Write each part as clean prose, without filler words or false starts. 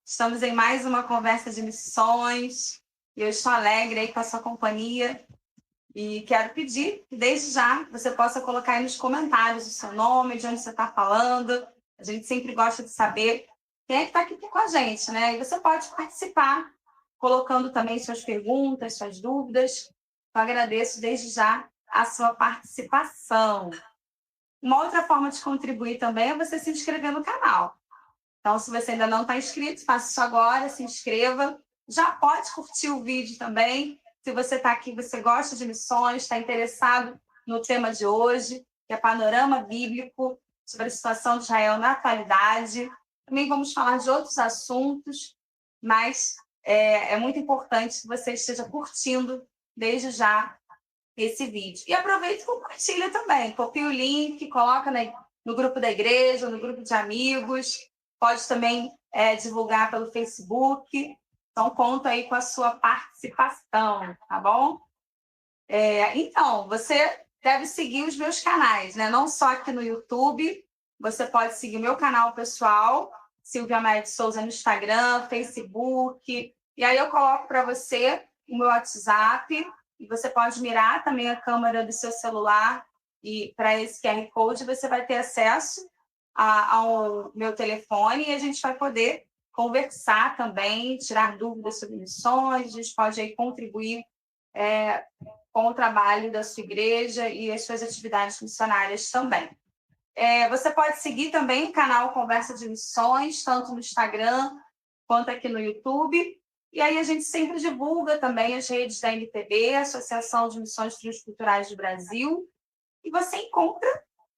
Estamos em mais uma conversa de missões e eu estou alegre aí com a sua companhia e quero pedir que desde já você possa colocar aí nos comentários o seu nome, de onde você está falando. A gente sempre gosta de saber quem é que está aqui com a gente, né? E você pode participar colocando também suas perguntas, suas dúvidas. Eu agradeço desde já a sua participação. Uma outra forma de contribuir também é você se inscrever no canal. Então, se você ainda não está inscrito, faça isso agora, se inscreva. Já pode curtir o vídeo também. Se você está aqui, você gosta de missões, está interessado no tema de hoje, que é panorama bíblico sobre a situação de Israel na atualidade. Também vamos falar de outros assuntos, mas é muito importante que você esteja curtindo desde já esse vídeo. E aproveita e compartilha também. Copia o link, coloca no grupo da igreja, no grupo de amigos. Pode também divulgar pelo Facebook. Então, conto aí com a sua participação, tá bom? Então, você deve seguir os meus canais, né? Não só aqui no YouTube. Você pode seguir o meu canal pessoal, Silvia Maia de Souza, no Instagram, Facebook. E aí eu coloco para você o meu WhatsApp. E você pode mirar também a câmera do seu celular. E para esse QR Code você vai ter acesso ao meu telefone e a gente vai poder conversar também, tirar dúvidas sobre missões, a gente pode aí contribuir com o trabalho da sua igreja e as suas atividades missionárias também. Você pode seguir também o canal Conversa de Missões, tanto no Instagram quanto aqui no YouTube. E aí a gente sempre divulga também as redes da NPB, Associação de Missões Transculturais do Brasil, e você encontra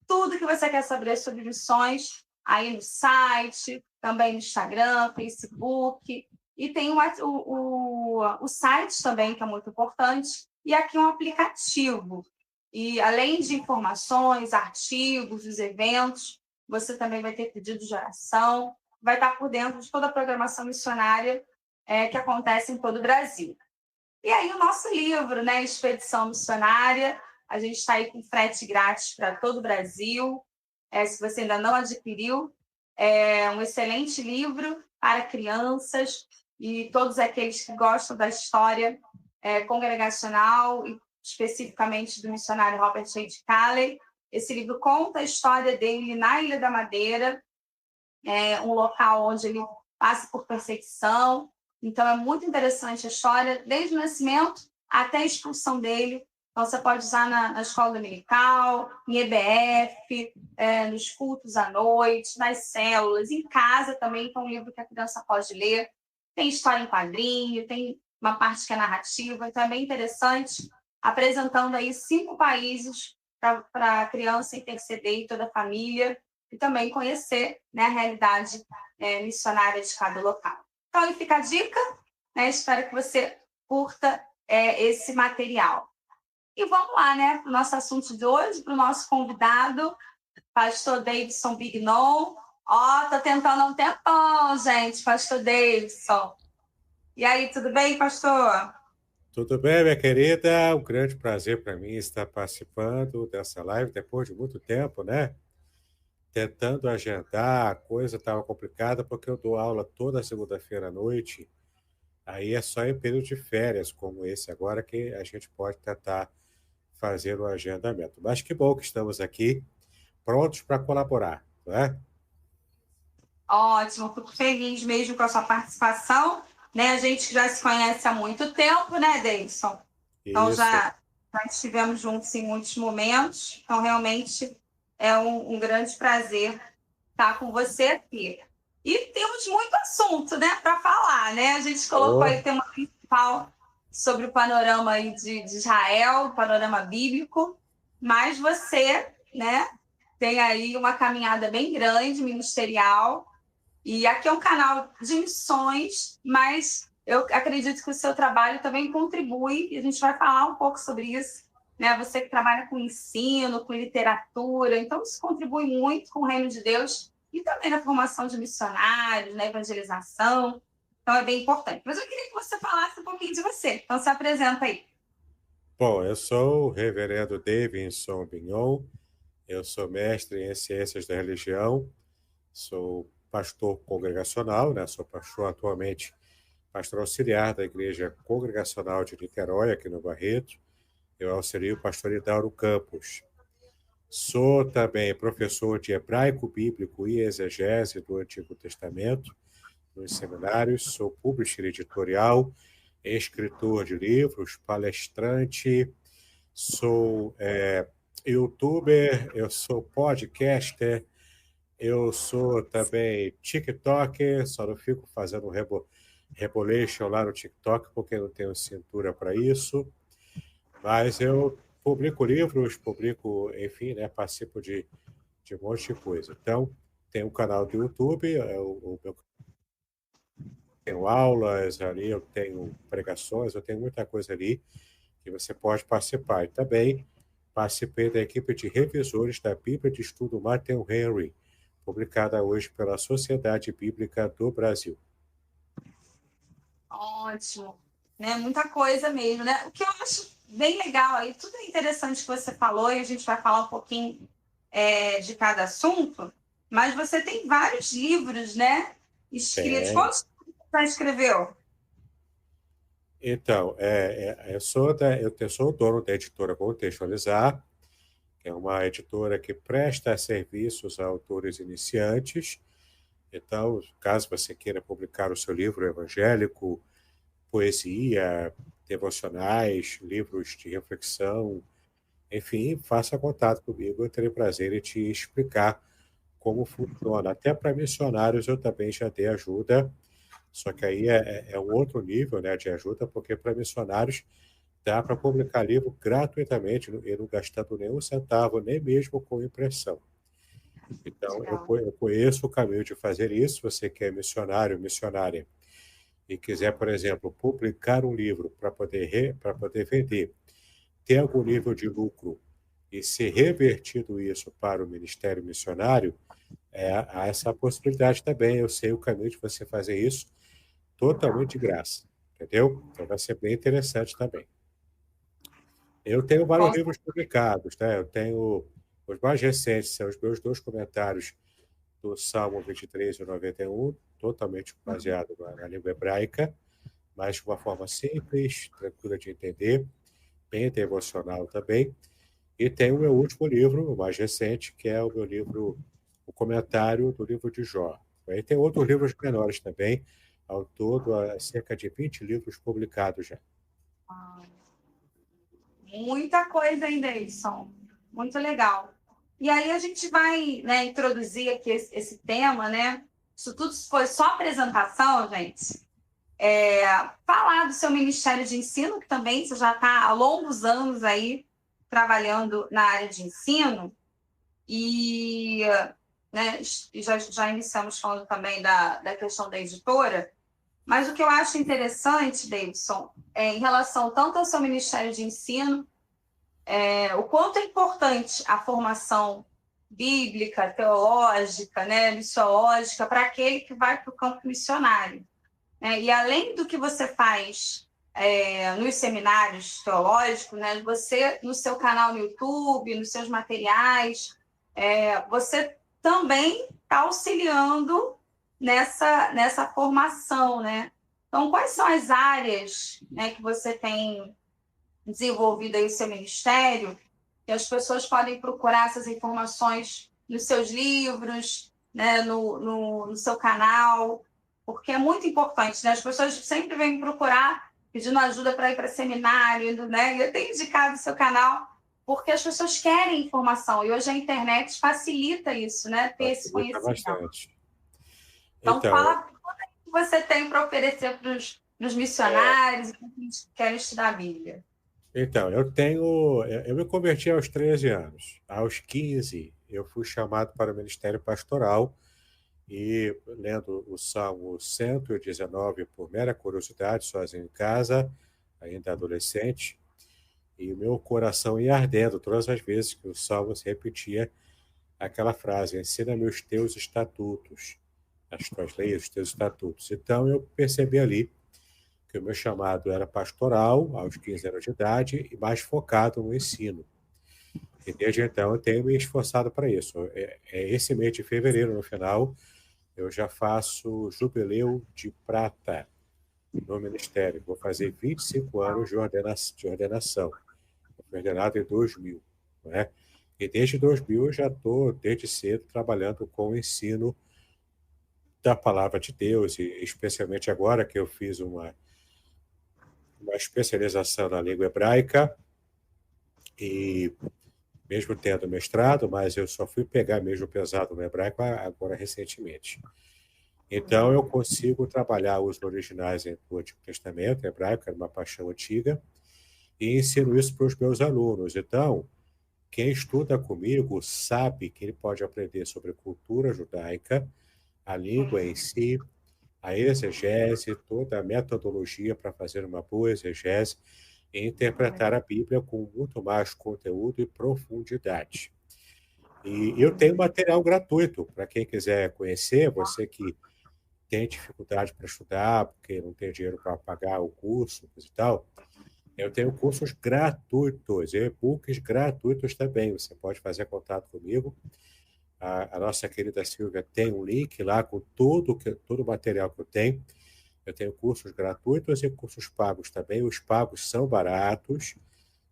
tudo que você quer saber sobre missões aí no site, também no Instagram, Facebook, e tem o site também, que é muito importante, e aqui um aplicativo. E além de informações, artigos, os eventos, você também vai ter pedidos de oração, vai estar por dentro de toda a programação missionária que acontece em todo o Brasil. E aí o nosso livro, né, Expedição Missionária, a gente está aí com frete grátis para todo o Brasil. Se você ainda não adquiriu, é um excelente livro para crianças e todos aqueles que gostam da história congregacional e especificamente do missionário Robert J. Calley. Esse livro conta a história dele na Ilha da Madeira, um local onde ele passa por perseguição. Então, é muito interessante a história, desde o nascimento até a expulsão dele. Então, você pode usar na escola dominical, em EBF, nos cultos à noite, nas células, em casa também. Então, é um livro que a criança pode ler. Tem história em quadrinho, tem uma parte que é narrativa. Então, é bem interessante, apresentando aí 5 países para a criança interceder e toda a família, e também conhecer, né, a realidade missionária de cada local. Então, aí fica a dica, né? Espero que você curta esse material. E vamos lá, né, para o nosso assunto de hoje, para o nosso convidado, pastor Davidson Bignon. Tô tentando há um tempão, gente, pastor Davidson. E aí, tudo bem, pastor? Tudo bem, minha querida? Um grande prazer para mim estar participando dessa live depois de muito tempo, né? Tentando agendar, a coisa estava complicada porque eu dou aula toda segunda-feira à noite. Aí é só em período de férias, como esse agora, que a gente pode tentar fazer o agendamento. Mas que bom que estamos aqui, prontos para colaborar, não é? Ótimo, fico feliz mesmo com a sua participação. Né? A gente já se conhece há muito tempo, né, Davidson? Então, Isso. já estivemos juntos em muitos momentos. Então, realmente, é um grande prazer estar com você aqui. E temos muito assunto, né, para falar, né? A gente colocou aí Oh, o tema principal sobre o panorama aí de Israel, o panorama bíblico, mas você, né, tem aí uma caminhada bem grande, ministerial, e aqui é um canal de missões, mas eu acredito que o seu trabalho também contribui, e a gente vai falar um pouco sobre isso, né? Você que trabalha com ensino, com literatura, então isso contribui muito com o reino de Deus e também na formação de missionários, na evangelização. Então é bem importante. Mas eu queria que você falasse um pouquinho de você. Então se apresenta aí. bom, eu sou o reverendo Davidson Bignon, eu sou mestre em Ciências da Religião, sou pastor congregacional, né? Sou pastor atualmente, pastor auxiliar da Igreja Congregacional de Niterói, aqui no Barreto. Eu auxilio o pastor Idauro Campos. Sou também professor de hebraico bíblico e exegese do Antigo Testamento nos seminários. Sou publisher editorial, escritor de livros, palestrante, sou youtuber, eu sou podcaster, eu sou também TikToker, só não fico fazendo rebolation lá no TikTok porque não tenho cintura para isso, mas eu publico livros, publico, enfim, né, participo de um monte de coisa. Então, tem um canal do YouTube, tenho aulas ali, eu tenho pregações, eu tenho muita coisa ali que você pode participar. E também participei da equipe de revisores da Bíblia de Estudo Matthew Henry, publicada hoje pela Sociedade Bíblica do Brasil. Ótimo. Né? Muita coisa mesmo, né? O que eu acho bem legal aí, tudo é interessante que você falou, e a gente vai falar um pouquinho de cada assunto, mas você tem vários livros, né? Escritos. Quantos você escreveu? Então, eu sou o dono da editora Contextualizar, que é uma editora que presta serviços a autores iniciantes. Então, caso você queira publicar o seu livro evangélico, poesia, devocionais, livros de reflexão, enfim, faça contato comigo, eu terei prazer em te explicar como funciona. Até para missionários eu também já dei ajuda, só que aí é um outro nível, né, de ajuda, porque para missionários dá para publicar livro gratuitamente e não gastando nenhum centavo, nem mesmo com impressão. Então, eu conheço o caminho de fazer isso. Você que é missionário, missionária, e quiser, por exemplo, publicar um livro para poder vender, ter algum nível de lucro e ser revertido isso para o ministério missionário, há essa possibilidade também. Eu sei o caminho de você fazer isso totalmente de graça, entendeu? Então vai ser bem interessante também. Eu tenho vários livros publicados, né? Eu tenho os mais recentes, são os meus 2 comentários do Salmo 23 e 91, totalmente baseado na língua hebraica, mas de uma forma simples, tranquila de entender, bem devocional também. E tem o meu último livro, o mais recente, que é o meu livro, o comentário do livro de Jó. Aí tem outros livros menores também, ao todo, há cerca de 20 livros publicados já. Muita coisa ainda, Edson. Muito legal. E aí a gente vai, né, introduzir aqui esse tema, né? Isso tudo foi só apresentação, gente. Falar do seu Ministério de Ensino, que também você já está há longos anos aí trabalhando na área de ensino. E, né, já iniciamos falando também da questão da editora. Mas o que eu acho interessante, Davidson, em relação tanto ao seu Ministério de Ensino, o quanto é importante a formação bíblica, teológica, né, missiológica, para aquele que vai para o campo missionário. Né? E além do que você faz nos seminários teológicos, né, você, no seu canal no YouTube, nos seus materiais, você também está auxiliando nessa formação, né? Então, quais são as áreas, né, que você tem desenvolvido aí o seu ministério, que as pessoas podem procurar essas informações nos seus livros, né, no seu canal, porque é muito importante, né? As pessoas sempre vêm me procurar pedindo ajuda para ir para seminário, né? Eu tenho indicado o seu canal porque as pessoas querem informação e hoje a internet facilita isso, né? Ter esse conhecimento. Bastante. Então, fala o que você tem para oferecer para os missionários e para quem querem estudar a Bíblia. Então, eu me converti aos 13 anos. Aos 15, eu fui chamado para o ministério pastoral e, lendo o Salmo 119 por mera curiosidade, sozinho em casa, ainda adolescente, e o meu coração ia ardendo todas as vezes que o Salmo se repetia aquela frase: ensina-me os teus estatutos, as tuas leis, os teus estatutos. Então, eu percebi ali que o meu chamado era pastoral, aos 15 anos de idade, e mais focado no ensino. E desde então eu tenho me esforçado para isso. Esse mês de fevereiro, no final, eu já faço jubileu de prata no ministério. Vou fazer 25 anos de ordenação. Eu fui ordenado em 2000, né? E desde 2000 eu já estou, desde cedo, trabalhando com o ensino da palavra de Deus, e especialmente agora que eu fiz uma especialização na língua hebraica, e mesmo tendo mestrado, mas eu só fui pegar mesmo pesado no hebraico agora recentemente. Então, eu consigo trabalhar os originais do Antigo Testamento hebraico, era uma paixão antiga, e ensino isso para os meus alunos. Então, quem estuda comigo sabe que ele pode aprender sobre cultura judaica, a língua em si, a exegese, toda a metodologia para fazer uma boa exegese e interpretar a Bíblia com muito mais conteúdo e profundidade. E eu tenho material gratuito para quem quiser conhecer, você que tem dificuldade para estudar, porque não tem dinheiro para pagar o curso e tal. Eu tenho cursos gratuitos, e-books gratuitos também. Você pode fazer contato comigo. A nossa querida Silvia tem um link lá com todo o material que eu tenho. Eu tenho cursos gratuitos e cursos pagos também. Os pagos são baratos,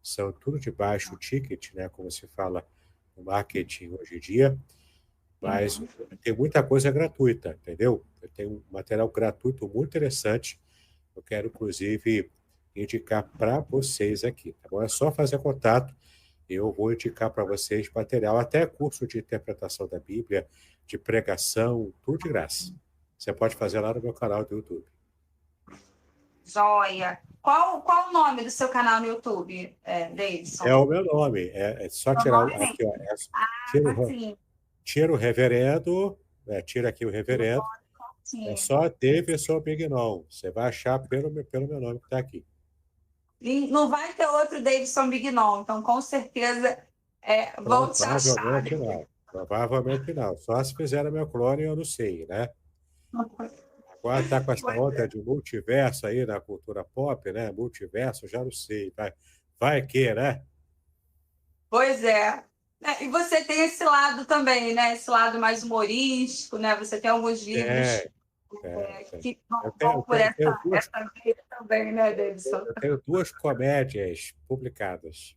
são tudo de baixo ticket, né, como se fala no marketing hoje em dia, mas tem muita coisa gratuita, entendeu? Eu tenho um material gratuito muito interessante. Eu quero, inclusive, indicar para vocês aqui, tá bom? É só fazer contato. Eu vou indicar para vocês material, até curso de interpretação da Bíblia, de pregação, tudo de graça. Você pode fazer lá no meu canal do YouTube. Joia. Qual o nome do seu canal no YouTube, Davidson? É o meu nome. É só Seu tirar nome aqui, ó. sim. Tira o reverendo, tira aqui o reverendo. É Sim. só Davidson Bignon. Você vai achar pelo meu nome que está aqui. E não vai ter outro Davidson Bignon, então com certeza vão te achar. Provavelmente não. Provavelmente não. Só se fizeram meu clone, eu não sei, né? Agora está com essa onda de multiverso aí na cultura pop, né? Multiverso, já não sei. Vai que, né? Pois é. E você tem esse lado também, né? Esse lado mais humorístico, né? Você tem alguns livros Tem. que Eu vão tenho, por tenho, tenho duas, essa via também, né, Davidson? eu tenho duas comédias publicadas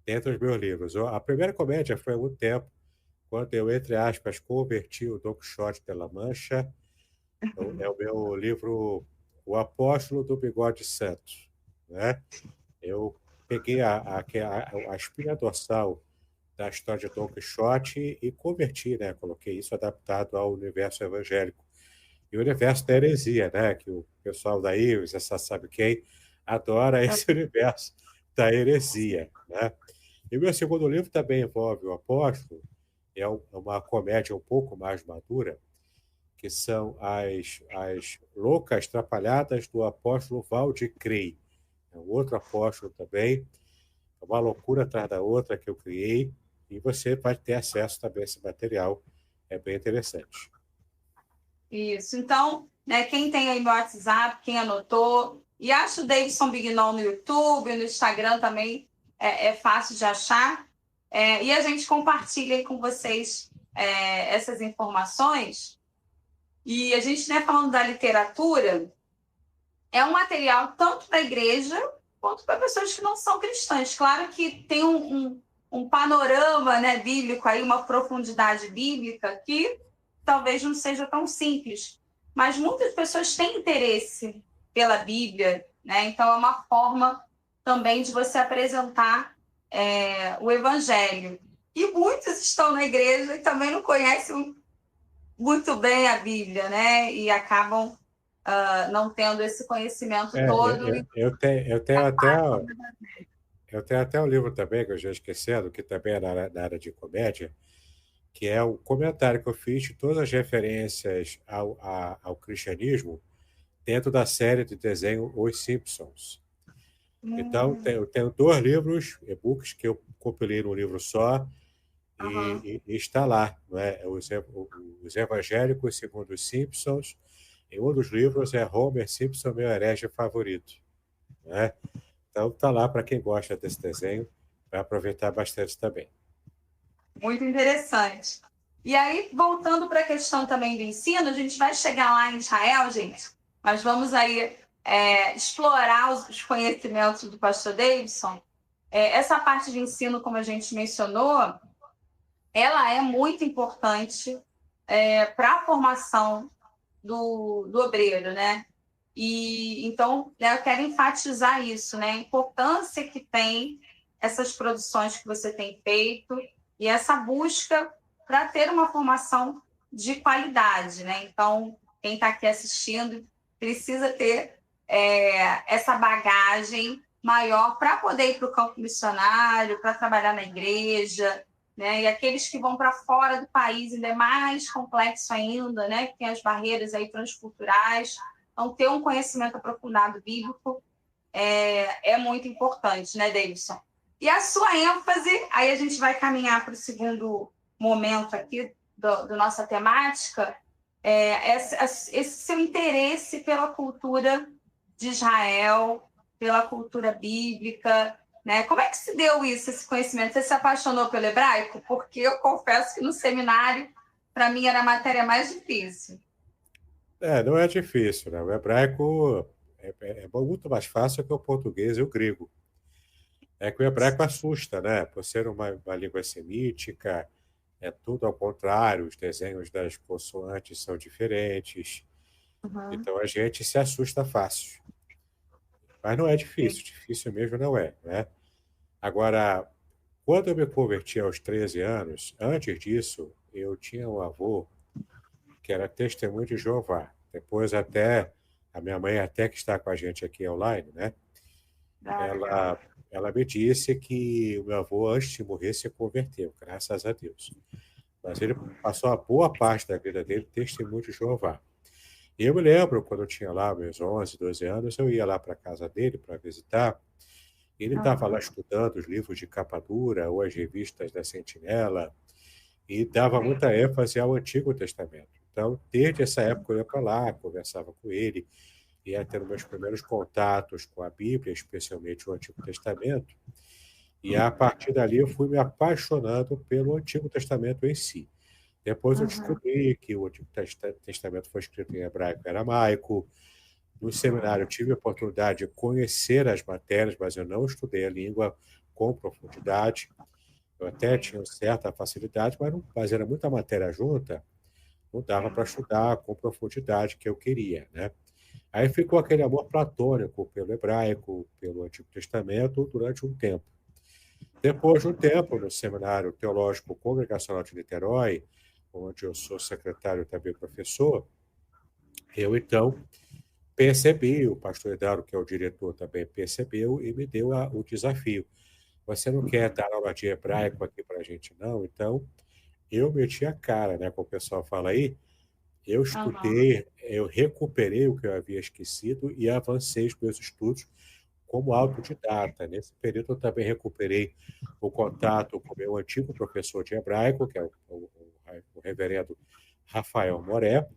dentro dos meus livros. A primeira comédia foi há muito tempo, quando eu, entre aspas, converti o Don Quixote de La Mancha. É o meu livro O Apóstolo do Bigode Santo, né? Eu peguei a espinha dorsal da história de Don Quixote e converti, né? Coloquei isso adaptado ao universo evangélico. E o universo da heresia, né? Que o pessoal daí, você sabe quem, adora esse universo da heresia, né? E o meu segundo livro também envolve o apóstolo, uma comédia um pouco mais madura, que são as loucas trapalhadas do apóstolo Valdecrey. É um outro apóstolo também, uma loucura atrás da outra que eu criei, e você vai ter acesso também a esse material, é bem interessante. Isso. Então, né, quem tem aí meu WhatsApp, quem anotou, e acha o Davidson Bignon no YouTube, no Instagram também é fácil de achar. E a gente compartilha aí com vocês essas informações. E a gente, né, falando da literatura, é um material tanto para a igreja quanto para pessoas que não são cristãs. Claro que tem um panorama, né, bíblico aí, uma profundidade bíblica que talvez não seja tão simples, mas muitas pessoas têm interesse pela Bíblia, né? Então é uma forma também de você apresentar o Evangelho. E muitos estão na igreja e também não conhecem muito bem a Bíblia, né? E acabam não tendo esse conhecimento todo. Eu tenho até um livro também, que eu já esquecendo, que também é na área de comédia, que é o comentário que eu fiz de todas as referências ao cristianismo dentro da série de desenho Os Simpsons. Então, eu tenho dois livros, e-books, que eu compilei num livro só, e está lá, não é? Os Evangélicos segundo os Simpsons, e um dos livros é Homer Simpson, meu herege favorito, né? Então, está lá para quem gosta desse desenho, vai aproveitar bastante também. Muito interessante. E aí, voltando para a questão também do ensino, a gente vai chegar lá em Israel, gente, mas vamos aí explorar os conhecimentos do pastor Davidson. Essa parte de ensino, como a gente mencionou, ela é muito importante para a formação do obreiro, né? E então eu quero enfatizar isso, né? A importância que tem essas produções que você tem feito e essa busca para ter uma formação de qualidade, né? Então, quem está aqui assistindo precisa ter essa bagagem maior para poder ir para o campo missionário, para trabalhar na igreja, né? E aqueles que vão para fora do país ainda é mais complexo ainda, né? Que tem as barreiras aí transculturais. Então, ter um conhecimento aprofundado bíblico é muito importante, né, Davidson? E a sua ênfase, aí a gente vai caminhar para o segundo momento aqui do nossa temática, esse seu interesse pela cultura de Israel, pela cultura bíblica, né? Como é que se deu isso, esse conhecimento? Você se apaixonou pelo hebraico? Porque eu confesso que no seminário, para mim, era a matéria mais difícil. Não é difícil, né? O hebraico é muito mais fácil que o português e o grego. É que o hebraico assusta, né? Por ser uma língua semítica, é tudo ao contrário, os desenhos das consoantes são diferentes, Uhum. então a gente se assusta fácil. Mas não é difícil, difícil mesmo não é, né? Agora, quando eu me converti aos 13 anos, antes disso, eu tinha um avô que era testemunho de Jeová. Depois até, a minha mãe até que está com a gente aqui online, né? Ah, legal. Ela me disse que o meu avô, antes de morrer, se converteu, graças a Deus. Mas ele passou a boa parte da vida dele testemunho de Jeová. E eu me lembro, quando eu tinha lá meus 11, 12 anos, eu ia lá para a casa dele para visitar. Ele estava lá Uhum. estudando os livros de capa dura ou as revistas da Sentinela e dava muita ênfase ao Antigo Testamento. Então, desde essa época, eu ia para lá, conversava com ele, ia tendo meus primeiros contatos com a Bíblia, especialmente o Antigo Testamento. E a partir dali eu fui me apaixonando pelo Antigo Testamento em si. Depois eu Uhum. descobri que o Antigo Testamento foi escrito em hebraico e aramaico. No seminário eu tive a oportunidade de conhecer as matérias, mas eu não estudei a língua com profundidade. Eu até tinha certa facilidade, mas era muita matéria junta, não dava para estudar com profundidade que eu queria, né? Aí ficou aquele amor platônico pelo hebraico, pelo Antigo Testamento, durante um tempo. Depois de um tempo, no Seminário Teológico Congregacional de Niterói, onde eu sou secretário e também professor, eu então percebi, o pastor Eduardo, que é o diretor, também percebeu e me deu o desafio. Você não quer dar aula de hebraico aqui para a gente, não? Então, eu meti a cara, né? Como o pessoal fala aí, eu Uhum. estudei, eu recuperei o que eu havia esquecido e avancei os meus estudos como autodidata. Nesse período, eu também recuperei o contato com o meu antigo professor de hebraico, que é o reverendo Rafael Moré,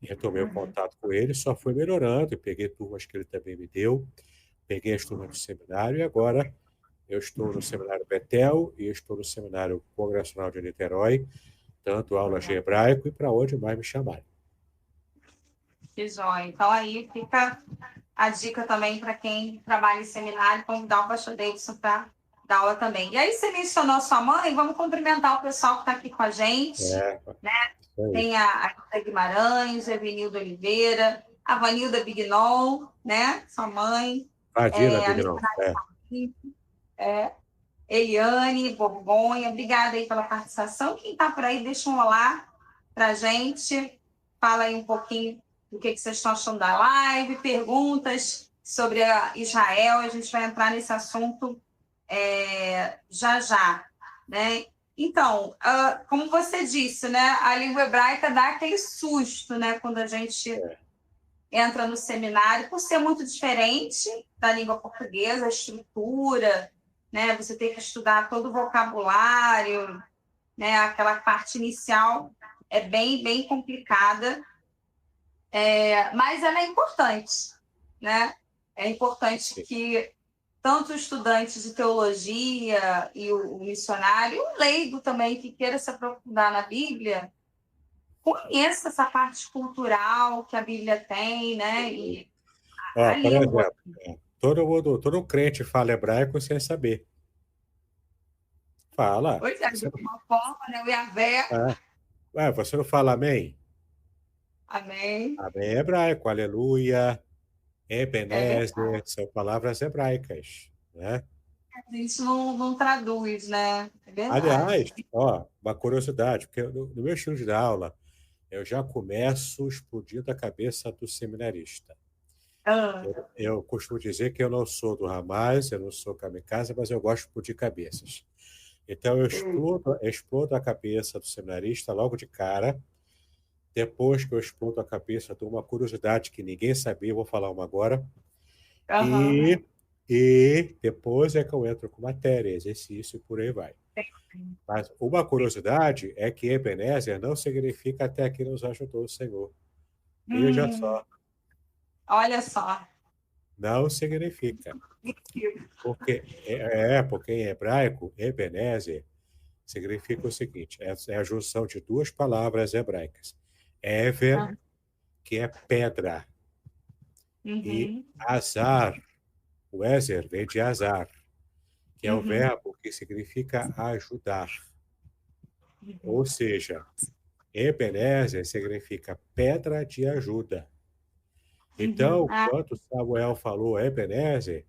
retomei o Uhum. contato com ele, só fui melhorando, e peguei turmas que ele também me deu, peguei as turmas do seminário, e agora eu estou no Seminário Betel e estou no Seminário Congregacional de Niterói, dando aulas de hebraico e para onde mais me chamarem. Que jóia. Então, aí fica a dica também para quem trabalha em seminário, convidar o pastor Davidson para dar aula também. E aí, você mencionou sua mãe, vamos cumprimentar o pessoal que está aqui com a gente. É, isso aí. Tem a Rita Guimarães, a Evenilda Oliveira, a Vanilda Bignol, né? Sua mãe, Imagina, a Bignão. missionária Eliane Borgonha. Obrigada aí pela participação. Quem está por aí, deixa um olá para a gente. Fala aí um pouquinho do que vocês estão achando da live, perguntas sobre a Israel. A gente vai entrar nesse assunto já já, né? Então, como você disse, né, a língua hebraica dá aquele susto, né, quando a gente É, entra no seminário, por ser muito diferente da língua portuguesa, a estrutura, né, você tem que estudar todo o vocabulário, né, aquela parte inicial é bem complicada, mas ela é importante, né? É importante sim. que tanto o estudante de teologia e o missionário, e o leigo também que queira se aprofundar na Bíblia, conheça essa parte cultural que a Bíblia tem, né? E a Por língua. exemplo, todo crente fala hebraico sem saber. Fala. Pois é, de alguma forma, né? O Yahvé. Você não fala amém? Amém. Amém é hebraico, aleluia, É verdade. Ebenezer, são palavras hebraicas, né? A gente não traduz, né? É verdade. Aliás, uma curiosidade, porque no meu estilo de aula, eu já começo explodindo a cabeça do seminarista. Ah, Eu costumo dizer que eu não sou do Hamas, eu não sou kamikaze, mas eu gosto de explodir cabeças. Então, eu explodo a cabeça do seminarista logo de cara. Depois que eu explodo a cabeça de uma curiosidade que ninguém sabia, eu vou falar uma agora. aham. E depois é que eu entro com matéria, exercício e por aí vai. Mas uma curiosidade é que Ebenezer não significa até aqui nos ajudou o Senhor. Veja Hum, só, olha só. não significa. Porque em hebraico, Ebenezer significa o seguinte: é a junção de duas palavras hebraicas. Ever, Ah, que é pedra, e uhum, azar, o Ezer vem de azar, que é o uhum, verbo que significa ajudar. Ou uhum, seja, Ebenezer significa pedra de ajuda. uhum. Então, Ah, quando Samuel falou Ebenezer,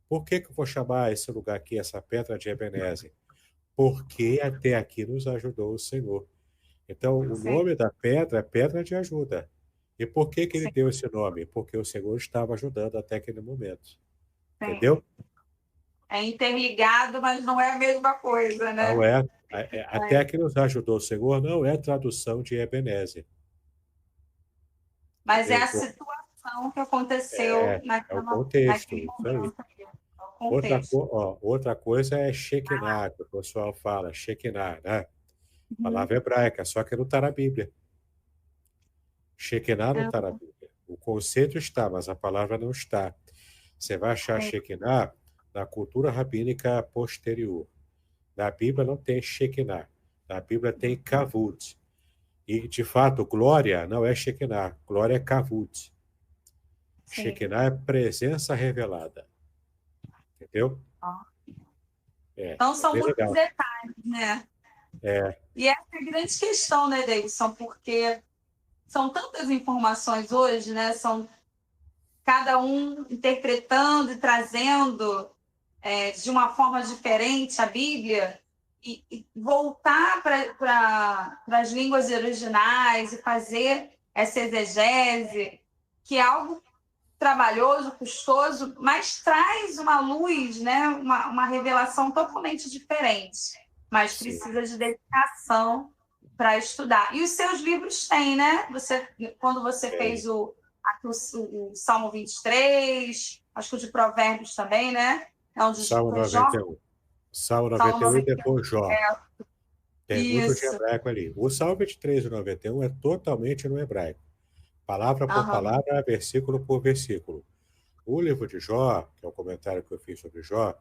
por que eu vou chamar esse lugar aqui, essa pedra de Ebenezer? Porque até aqui nos ajudou o Senhor. Então, o sim, nome da pedra é pedra de ajuda. E por que ele sim, deu esse nome? Porque o Senhor estava ajudando até aquele momento. sim. Entendeu? É interligado, mas não é a mesma coisa, Não né? até que nos ajudou o Senhor não é tradução de Ebenezer. Mas é Entendeu? a situação que aconteceu É o naquele contexto, isso aí. momento. É o contexto. Outra coisa é Shekinah, que o pessoal fala, Shekinah, né? Uhum. Palavra hebraica, só que não está na Bíblia. Shekinah não Eu está na Bíblia. O conceito está, mas a palavra não está. Você vai achar sei. Shekinah na cultura rabínica posterior. Na Bíblia não tem Shekinah. Na Bíblia tem Kavod. E, de fato, glória não é Shekinah. Glória é Kavod. Sim. Shekinah é presença revelada. Entendeu? Ó. É, Então, é são bem muitos legal. detalhes, né? É, E essa é a grande questão, né, Davidson? Porque são tantas informações hoje, né? São cada um interpretando e trazendo de uma forma diferente a Bíblia e voltar para as línguas originais e fazer essa exegese, que é algo trabalhoso, custoso, mas traz uma luz, né? Uma revelação totalmente diferente. Mas sim. precisa de dedicação para estudar. E os seus livros têm, né? Quando você É. fez o Salmo 23, acho que o de Provérbios também, né? É onde Salmo foi Jó, 91. Salmo Salmo 91 e 91. depois Jó. É, Tem muito de isso. hebraico ali. O Salmo 23 e 91 é totalmente no hebraico. Palavra por Aham. palavra, versículo por versículo. O livro de Jó, que é o comentário que eu fiz sobre Jó,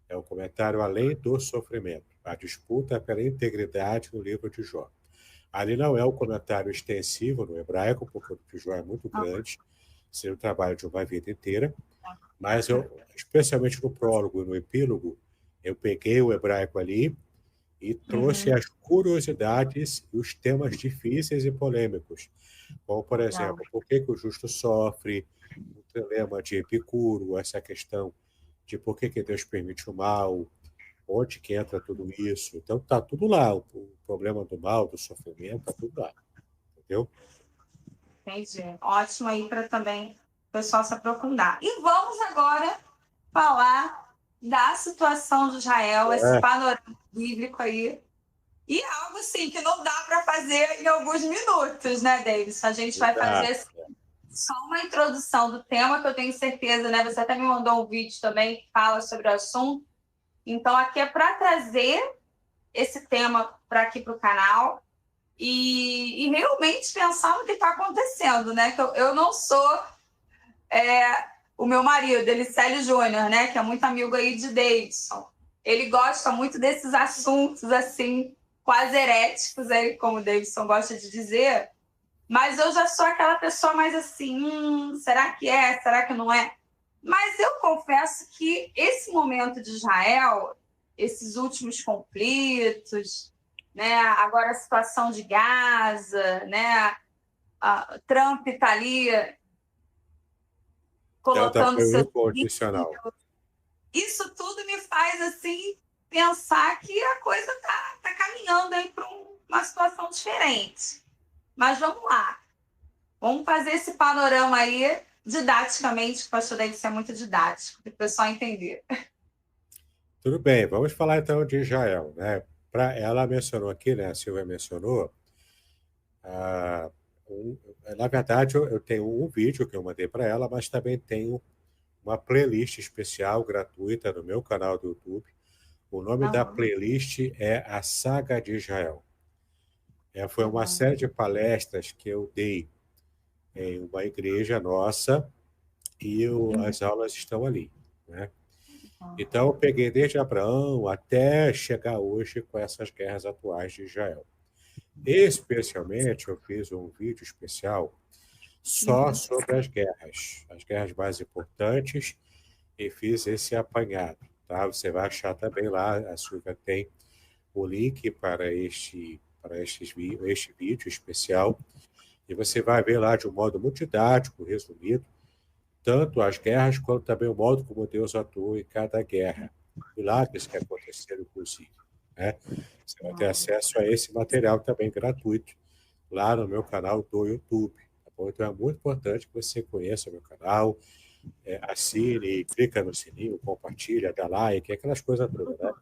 é um comentário além do sofrimento. A disputa pela integridade no livro de Jó. Ali não é um comentário extensivo no hebraico, porque o livro de Jó é muito grande, seria o trabalho de uma vida inteira, mas especialmente no prólogo e no epílogo, eu peguei o hebraico ali e trouxe Uhum. as curiosidades e os temas difíceis e polêmicos, como, por Legal. exemplo, por que o justo sofre, o dilema de Epicuro, essa questão de por que Deus permite o mal, onde que entra tudo isso. Então, está tudo lá, o problema do mal, do sofrimento, está tudo lá, entendeu? Entendi. Ótimo aí para também o pessoal se aprofundar. E vamos agora falar da situação de Israel, esse É, panorama bíblico aí. E algo assim que não dá para fazer em alguns minutos, né, Davis? A gente vai fazer exato. assim, só uma introdução do tema, que eu tenho certeza, né? Você até me mandou um vídeo também que fala sobre o assunto. Então, aqui é para trazer esse tema para aqui para o canal e realmente pensar no que está acontecendo, né? Que eu não sou o meu marido, Elicélio Júnior, né, que é muito amigo aí de Davidson, ele gosta muito desses assuntos, assim, quase heréticos, aí, como o Davidson gosta de dizer, mas eu já sou aquela pessoa mais assim, será que é, será que não é? Mas eu confesso que esse momento de Israel, esses últimos conflitos, né, agora a situação de Gaza, né, a Trump está ali Dando colocando apoio seus incondicional. isso tudo me faz assim pensar que a coisa tá caminhando aí para uma situação diferente. Mas vamos lá. Vamos fazer esse panorama aí didaticamente, que o pastor deve ser muito didático, para o pessoal entender. Tudo bem, vamos falar então de Israel, né? Ela mencionou aqui, né? A Silvia mencionou. ah, um- Na verdade, eu tenho um vídeo que eu mandei para ela, mas também tenho uma playlist especial gratuita no meu canal do YouTube. O nome da Aham, playlist é A Saga de Israel. Foi uma aham, série de palestras que eu dei em uma igreja nossa e as aulas estão ali, né? Então, eu peguei desde Abraão até chegar hoje com essas guerras atuais de Israel. Especialmente, eu fiz um vídeo especial só uhum, sobre as guerras mais importantes, e fiz esse apanhado, tá? Você vai achar também lá, a Silvia tem o link para este vídeo especial, e você vai ver lá de um modo muito didático, resumido, tanto as guerras quanto também o modo como Deus atuou em cada guerra, milagres que aconteceram, inclusive, né? Você vai ter acesso a esse material também gratuito lá no meu canal do YouTube. Tá bom? Então é muito importante que você conheça o meu canal, assine, clica no sininho, compartilha, dá like, aquelas coisas todas, né?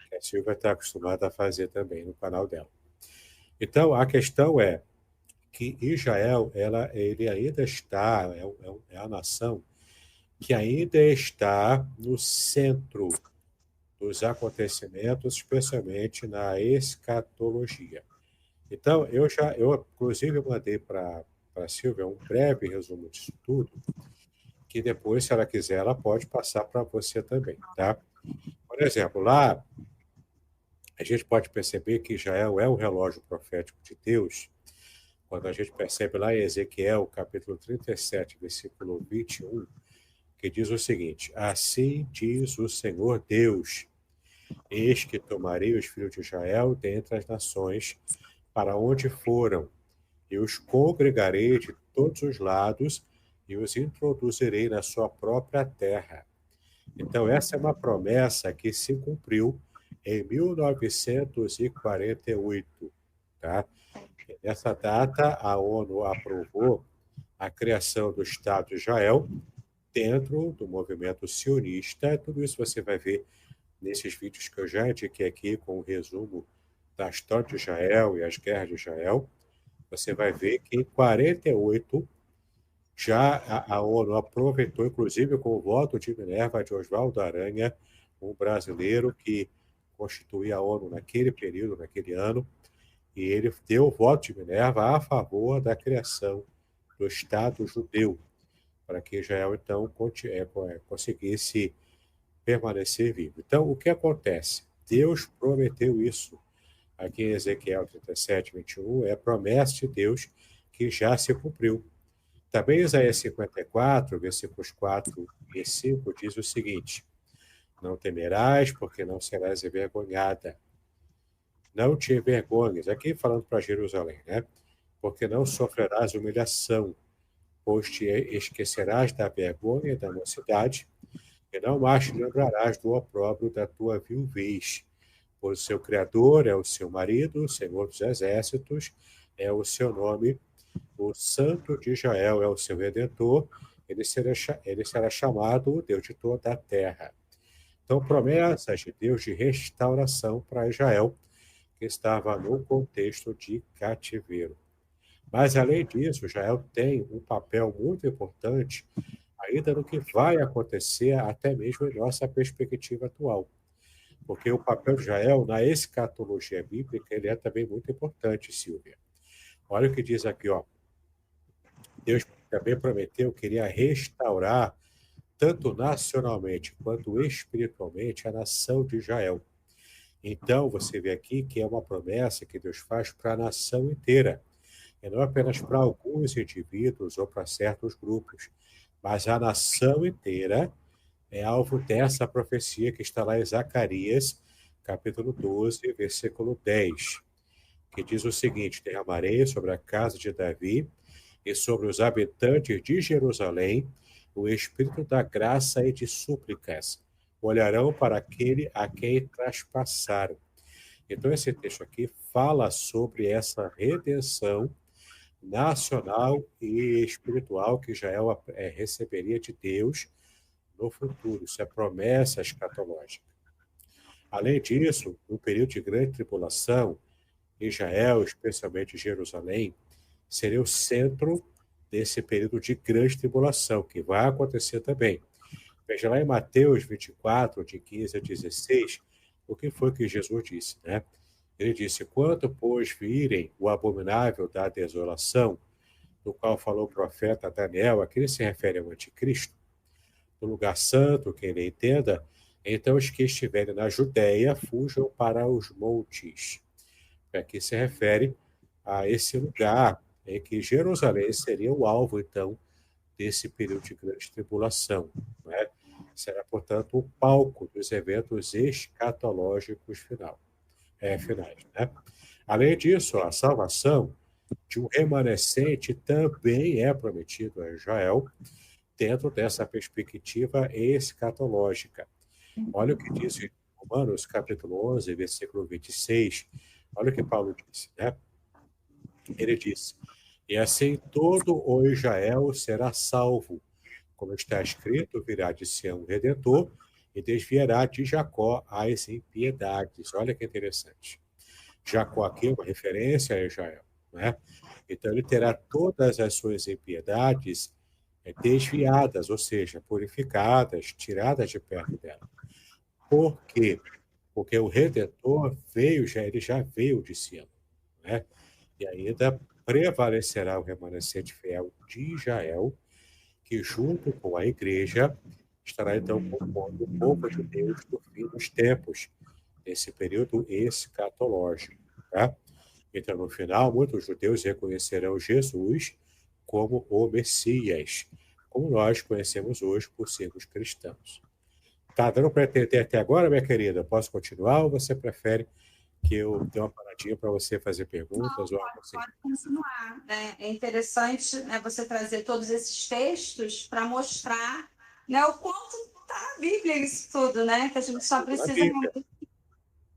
Que a Silvia está acostumada a fazer também no canal dela. Então, a questão é que Israel, ele ainda está, é a nação que ainda está no centro dos acontecimentos, especialmente na escatologia. Então, eu inclusive mandei para a Silvia um breve resumo disso tudo, que depois, se ela quiser, ela pode passar para você também, tá? Por exemplo, lá a gente pode perceber que Israel é o relógio profético de Deus, quando a gente percebe lá em Ezequiel, capítulo 37, versículo 21, que diz o seguinte: Assim diz o Senhor Deus, eis que tomarei os filhos de Israel dentre as nações, para onde foram, e os congregarei de todos os lados, e os introduzirei na sua própria terra. Então, essa é uma promessa que se cumpriu em 1948, tá? Nessa data, a ONU aprovou a criação do Estado de Israel dentro do movimento sionista. Tudo isso você vai ver nesses vídeos que eu já indiquei aqui, com o resumo da história de Israel e as guerras de Israel. Você vai ver que em 48 já a ONU aproveitou, inclusive com o voto de Minerva de Oswaldo Aranha, um brasileiro que constituía a ONU naquele período, naquele ano, e ele deu o voto de Minerva a favor da criação do Estado judeu, para que Israel, então, conseguisse permanecer vivo. Então, o que acontece? Deus prometeu isso. Aqui em Ezequiel 37, 21, é a promessa de Deus que já se cumpriu. Também Isaías 54, versículos 4 e 5, diz o seguinte: Não temerás, porque não serás envergonhada. Não te envergonhes. Aqui falando para Jerusalém, né? Porque não sofrerás humilhação, pois te esquecerás da vergonha da mocidade, e não mais te lembrarás do opróbrio da tua viuvez. Pois o seu Criador é o seu marido, o Senhor dos Exércitos é o seu nome, o Santo de Israel é o seu Redentor, ele será chamado o Deus de toda a terra. Então, promessas de Deus de restauração para Israel, que estava no contexto de cativeiro. Mas, além disso, Israel tem um papel muito importante ainda no que vai acontecer, até mesmo em nossa perspectiva atual. Porque o papel de Israel na escatologia bíblica ele é também muito importante, Silvia. Olha o que diz aqui, ó. Deus também prometeu que iria restaurar tanto nacionalmente quanto espiritualmente, a nação de Israel. Então, você vê aqui que é uma promessa que Deus faz para a nação inteira, e não apenas para alguns indivíduos ou para certos grupos, mas a nação inteira é alvo dessa profecia que está lá em Zacarias, capítulo 12, versículo 10, que diz o seguinte: derramarei sobre a casa de Davi e sobre os habitantes de Jerusalém o espírito da graça e de súplicas. Olharão para aquele a quem traspassaram. Então, esse texto aqui fala sobre essa redenção nacional e espiritual que Israel receberia de Deus no futuro. Isso é promessa escatológica. Além disso, no período de grande tribulação, Israel, especialmente Jerusalém, seria o centro desse período de grande tribulação, que vai acontecer também. Veja lá em Mateus 24, de 15 a 16, o que foi que Jesus disse, né? Ele disse: quando, pois, virem o abominável da desolação, do qual falou o profeta Daniel, a que ele se refere ao anticristo, no lugar santo, quem ele entenda, então os que estiverem na Judéia fujam para os montes. Aqui se refere a esse lugar em que Jerusalém seria o alvo, então, desse período de grande tribulação. Né? Será, portanto, o palco dos eventos escatológicos finais. Né? Além disso, a salvação de um remanescente também é prometido a Israel dentro dessa perspectiva escatológica. Olha o que diz em Romanos, capítulo 11, versículo 26. Olha o que Paulo disse, né? Ele diz: e assim todo o Israel será salvo. Como está escrito, virá de Sião o Redentor e desviará de Jacó as impiedades. Olha que interessante. Jacó aqui é uma referência a Israel, né? Então ele terá todas as suas impiedades desviadas, ou seja, purificadas, tiradas de perto dela. Por quê? Porque o Redentor ele já veio de Sião, né? E ainda prevalecerá o remanescente fiel de Israel, que junto com a igreja estará então compondo o povo de Deus no fim dos tempos, nesse período escatológico, tá? Então, no final, muitos judeus reconhecerão Jesus como o Messias, como nós conhecemos hoje por sermos cristãos. Tá dando para entender até agora, minha querida? Posso continuar ou você prefere que eu dê uma paradinha para você fazer perguntas Não, ou algo assim? pode continuar. É interessante, né, você trazer todos esses textos para mostrar, né, o quanto está a Bíblia nisso tudo, né? Que a gente só Tudo na precisa Bíblia.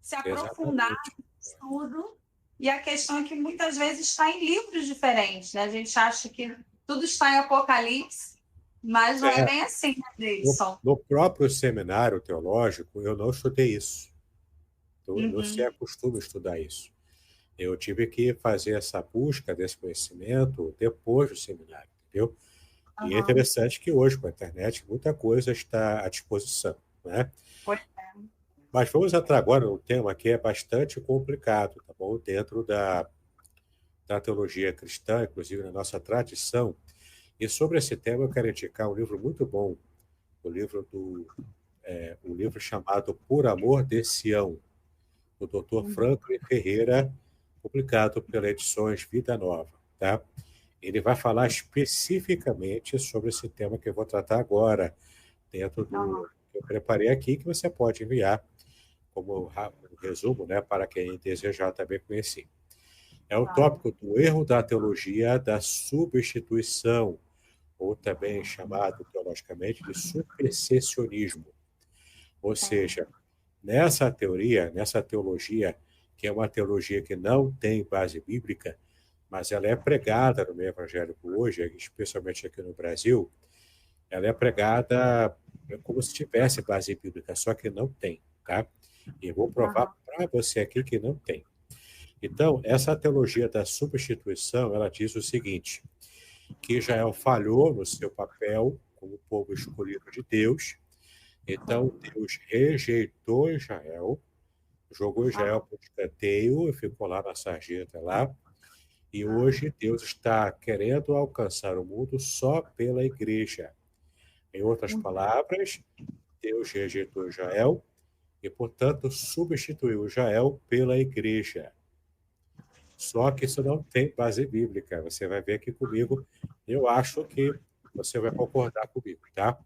se aprofundar Exatamente. no estudo. E a questão é que muitas vezes está em livros diferentes, né? A gente acha que tudo está em Apocalipse, mas não é É, bem assim, né, no, Davidson? no próprio seminário teológico, eu não estudei isso. Eu não se Uhum. acostuma estudar isso. Eu tive que fazer essa busca desse conhecimento depois do seminário, entendeu? E é Uhum. interessante que hoje, com a internet, muita coisa está à disposição, né? Pois Mas vamos entrar agora num tema que é bastante complicado, tá bom? Dentro da teologia cristã, inclusive na nossa tradição. E sobre esse tema eu quero indicar um livro muito bom, o livro um livro chamado Por Amor de Sião, do Dr. é. Franklin Ferreira, publicado pela Edições Vida Nova, tá? Ele vai falar especificamente sobre esse tema que eu vou tratar agora, dentro Uhum. do que eu preparei aqui, que você pode enviar como um resumo, né, para quem desejar também conhecer. É o Tá. tópico do erro da teologia da substituição, ou também chamado teologicamente de supersessionismo. Ou seja, nessa teologia, que é uma teologia que não tem base bíblica, mas ela é pregada no meio evangélico hoje, especialmente aqui no Brasil, ela é pregada como se tivesse base bíblica, só que não tem, tá? E eu vou provar Uhum. para você aqui que não tem. Então, essa teologia da substituição, ela diz o seguinte, que Israel falhou no seu papel como povo escolhido de Deus, então Deus rejeitou Israel, jogou Israel Uhum. para o escanteio e ficou lá na sarjeta lá, e hoje Deus está querendo alcançar o mundo só pela igreja. Em outras palavras, Deus rejeitou Israel e, portanto, substituiu Israel pela igreja. Só que isso não tem base bíblica. Você vai ver aqui comigo. Eu acho que você vai concordar comigo, tá?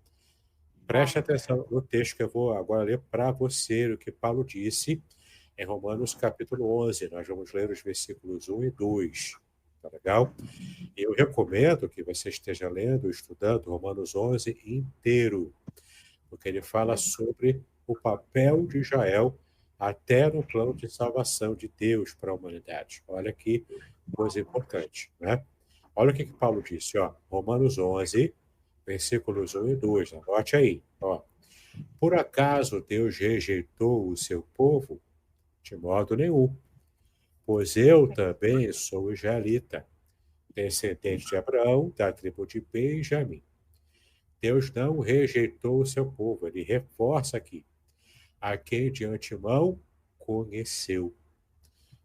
Preste atenção no texto que eu vou agora ler para você, o que Paulo disse em Romanos capítulo 11. Nós vamos ler os versículos 1 e 2. Tá legal? Eu recomendo que você esteja lendo, estudando Romanos 11 inteiro, porque ele fala sobre o papel de Israel até no plano de salvação de Deus para a humanidade. Olha que coisa importante, né? Olha o que Paulo disse, ó, Romanos 11, versículos 1 e 2. Anote aí, ó. Por acaso Deus rejeitou o seu povo? De modo nenhum, pois eu também sou israelita, descendente de Abraão, da tribo de Benjamim. Deus não rejeitou o seu povo, ele reforça aqui, a quem de antemão conheceu.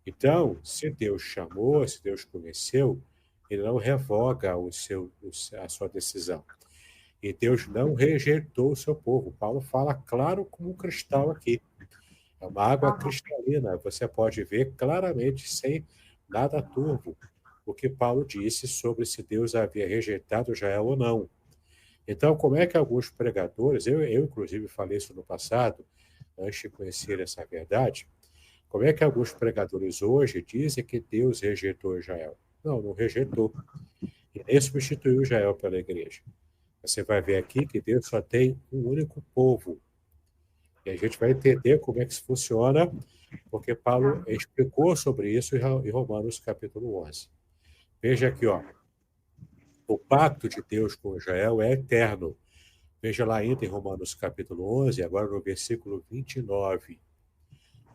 Então, se Deus chamou, se Deus conheceu, ele não revoga a sua decisão. E Deus não rejeitou o seu povo. Paulo fala claro como um cristal aqui. É uma água cristalina. Você pode ver claramente, sem nada turvo, o que Paulo disse sobre se Deus havia rejeitado Israel ou não. Então, como é que alguns pregadores, eu inclusive falei isso no passado, antes de conhecer essa verdade, como é que alguns pregadores hoje dizem que Deus rejeitou Israel? Não, não rejeitou. E nem substituiu Israel pela igreja. Você vai ver aqui que Deus só tem um único povo. E a gente vai entender como é que isso funciona, porque Paulo explicou sobre isso em Romanos capítulo 11. Veja aqui, ó. O pacto de Deus com Israel é eterno. Veja lá ainda em Romanos capítulo 11, agora no versículo 29.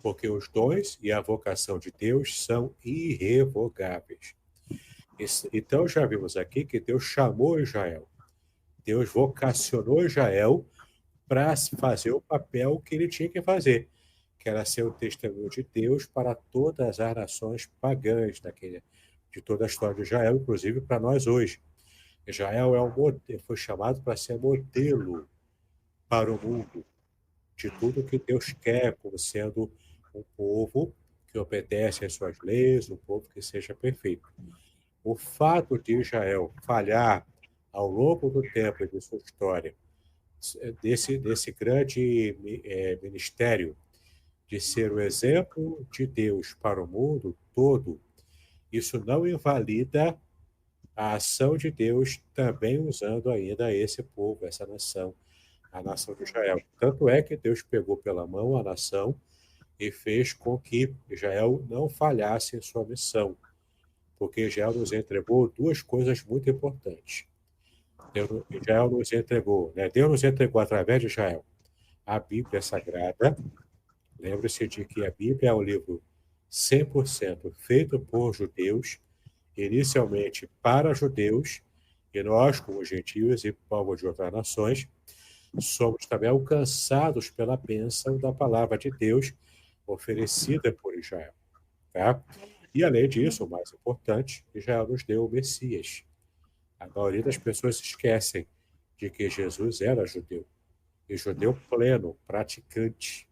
Porque os dons e a vocação de Deus são irrevogáveis. Então, já vimos aqui que Deus chamou Israel. Deus vocacionou Israel para fazer o papel que ele tinha que fazer, que era ser o testemunho de Deus para todas as nações pagãs de toda a história de Israel, inclusive para nós hoje. Israel foi chamado para ser modelo para o mundo de tudo que Deus quer, como sendo um povo que obedece às suas leis, um povo que seja perfeito. O fato de Israel falhar ao longo do tempo e de sua história, desse grande ministério de ser o exemplo de Deus para o mundo todo, isso não invalida a ação de Deus também usando ainda esse povo, essa nação, a nação de Israel. Tanto é que Deus pegou pela mão a nação e fez com que Israel não falhasse em sua missão, porque Israel nos entregou duas coisas muito importantes. Israel nos entregou, né? Deus nos entregou através de Israel a Bíblia Sagrada. Lembre-se de que a Bíblia é um livro 100% feito por judeus, inicialmente para judeus, e nós, como gentios e povos de outras nações, somos também alcançados pela bênção da palavra de Deus oferecida por Israel. Tá? E, além disso, o mais importante, Israel nos deu o Messias. A maioria das pessoas esquecem de que Jesus era judeu, e judeu pleno, praticante,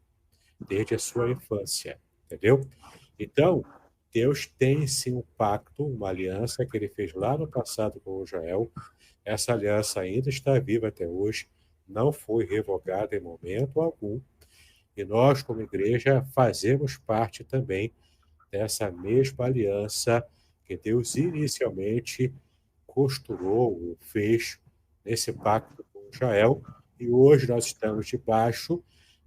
desde a sua infância, entendeu? Então, Deus tem sim um pacto, uma aliança que ele fez lá no passado com Israel. Essa aliança ainda está viva até hoje, não foi revogada em momento algum. E nós, como igreja, fazemos parte também dessa mesma aliança que Deus inicialmente costurou, fez nesse pacto com Israel. E hoje nós estamos debaixo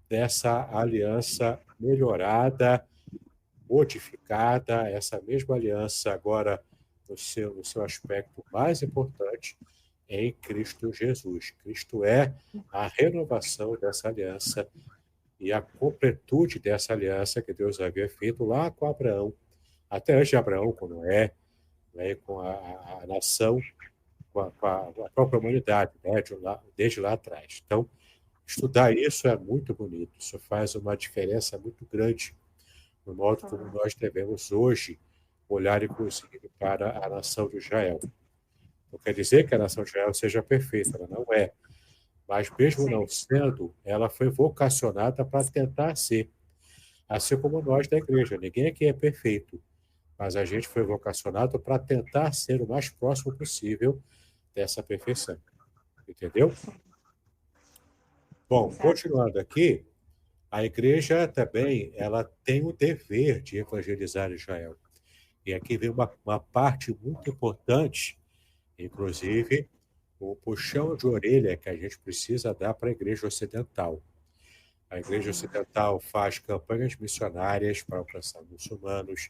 dessa aliança melhorada, modificada, essa mesma aliança agora no seu aspecto mais importante, em Cristo Jesus. Cristo é a renovação dessa aliança e a completude dessa aliança que Deus havia feito lá com Abraão, até antes de Abraão, com Noé, né, com a nação, com a própria humanidade, né, desde lá atrás. Então, estudar isso é muito bonito, isso faz uma diferença muito grande no modo como nós devemos hoje olhar, inclusive, para a nação de Israel. Não quer dizer que a nação de Israel seja perfeita, ela não é. Mas mesmo não Sim. sendo, ela foi vocacionada para tentar ser. Assim como nós da igreja. Ninguém aqui é perfeito, mas a gente foi vocacionado para tentar ser o mais próximo possível dessa perfeição. Entendeu? Bom, Certo. continuando aqui, a igreja também ela tem o dever de evangelizar Israel. E aqui vem uma parte muito importante, inclusive o puxão de orelha que a gente precisa dar para a igreja ocidental. A igreja ocidental faz campanhas missionárias para alcançar muçulmanos,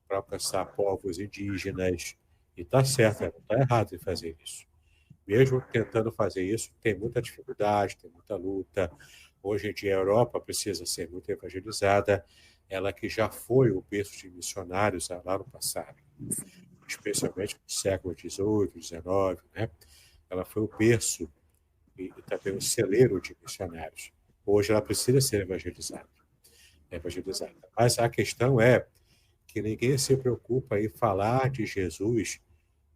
para alcançar povos indígenas, e está certo, Sim. não está errado em fazer isso. Mesmo tentando fazer isso, tem muita dificuldade, tem muita luta. Hoje em dia, a Europa precisa ser muito evangelizada, ela que já foi o berço de missionários lá no passado, especialmente no século XVIII, XIX, né? Ela foi o berço e também o celeiro de missionários. Hoje ela precisa ser evangelizada. Mas a questão é que ninguém se preocupa em falar de Jesus,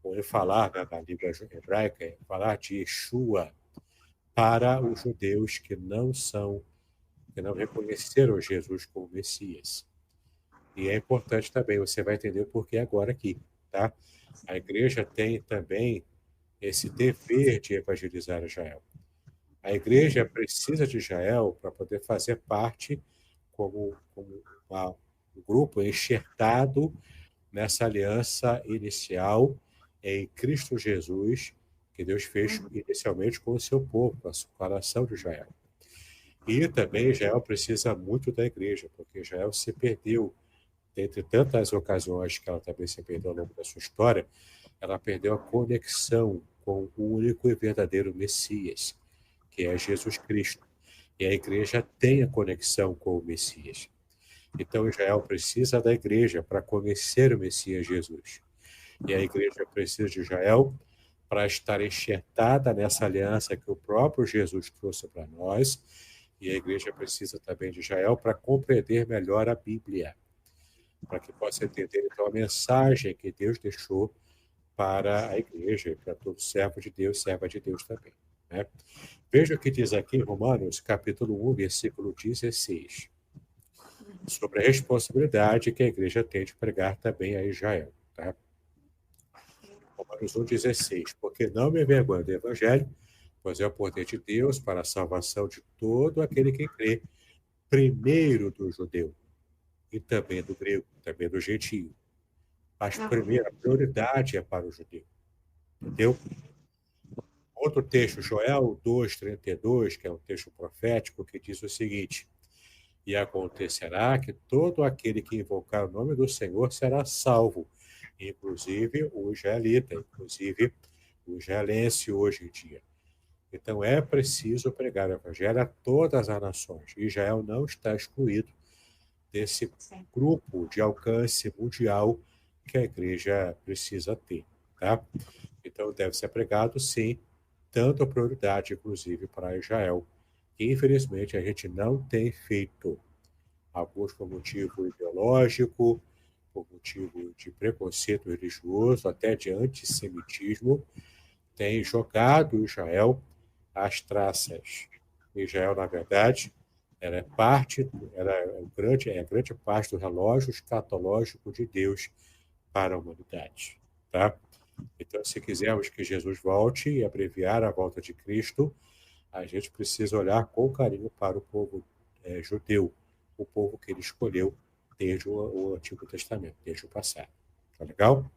ou em falar na língua hebraica, em falar de Yeshua para os judeus que não reconheceram Jesus como Messias. E é importante também, você vai entender o porquê agora aqui, tá? A igreja tem também esse dever de evangelizar Israel. A igreja precisa de Israel para poder fazer parte como um grupo enxertado nessa aliança inicial em Cristo Jesus, que Deus fez inicialmente com o seu povo, com a nação de Israel. E também Israel precisa muito da igreja, porque Israel se perdeu, dentre tantas ocasiões que ela também se perdeu ao longo da sua história, ela perdeu a conexão com o único e verdadeiro Messias, que é Jesus Cristo. E a igreja tem a conexão com o Messias. Então, Israel precisa da igreja para conhecer o Messias Jesus. E a igreja precisa de Israel para estar enxertada nessa aliança que o próprio Jesus trouxe para nós. E a igreja precisa também de Israel para compreender melhor a Bíblia, para que possa entender então a mensagem que Deus deixou para a igreja, para todo servo de Deus, serva de Deus também. Né? Veja o que diz aqui em Romanos, capítulo 1, versículo 16, sobre a responsabilidade que a igreja tem de pregar também a Israel. Tá? Romanos 1,16. Porque não me envergonho do evangelho, pois é o poder de Deus para a salvação de todo aquele que crê, primeiro do judeu e também do grego, também do gentio. Mas primeiro, a prioridade é para o judeu. Entendeu? Outro texto, Joel 2,32, que é um texto profético, que diz o seguinte: E acontecerá que todo aquele que invocar o nome do Senhor será salvo, inclusive o israelita, inclusive o israelense hoje em dia. Então é preciso pregar o evangelho a todas as nações. Israel não está excluído desse Sim. grupo de alcance mundial que a igreja precisa ter, tá? Então deve ser pregado, sim, tanto a prioridade, inclusive, para Israel, que infelizmente a gente não tem feito, alguns por motivo ideológico, por motivo de preconceito religioso, até de antissemitismo, tem jogado Israel às traças. Israel, na verdade, ela é parte, é a grande parte do relógio escatológico de Deus para a humanidade, tá? Então, se quisermos que Jesus volte e abreviar a volta de Cristo, a gente precisa olhar com carinho para o povo judeu, o povo que ele escolheu desde o Antigo Testamento, desde o passado. Tá legal?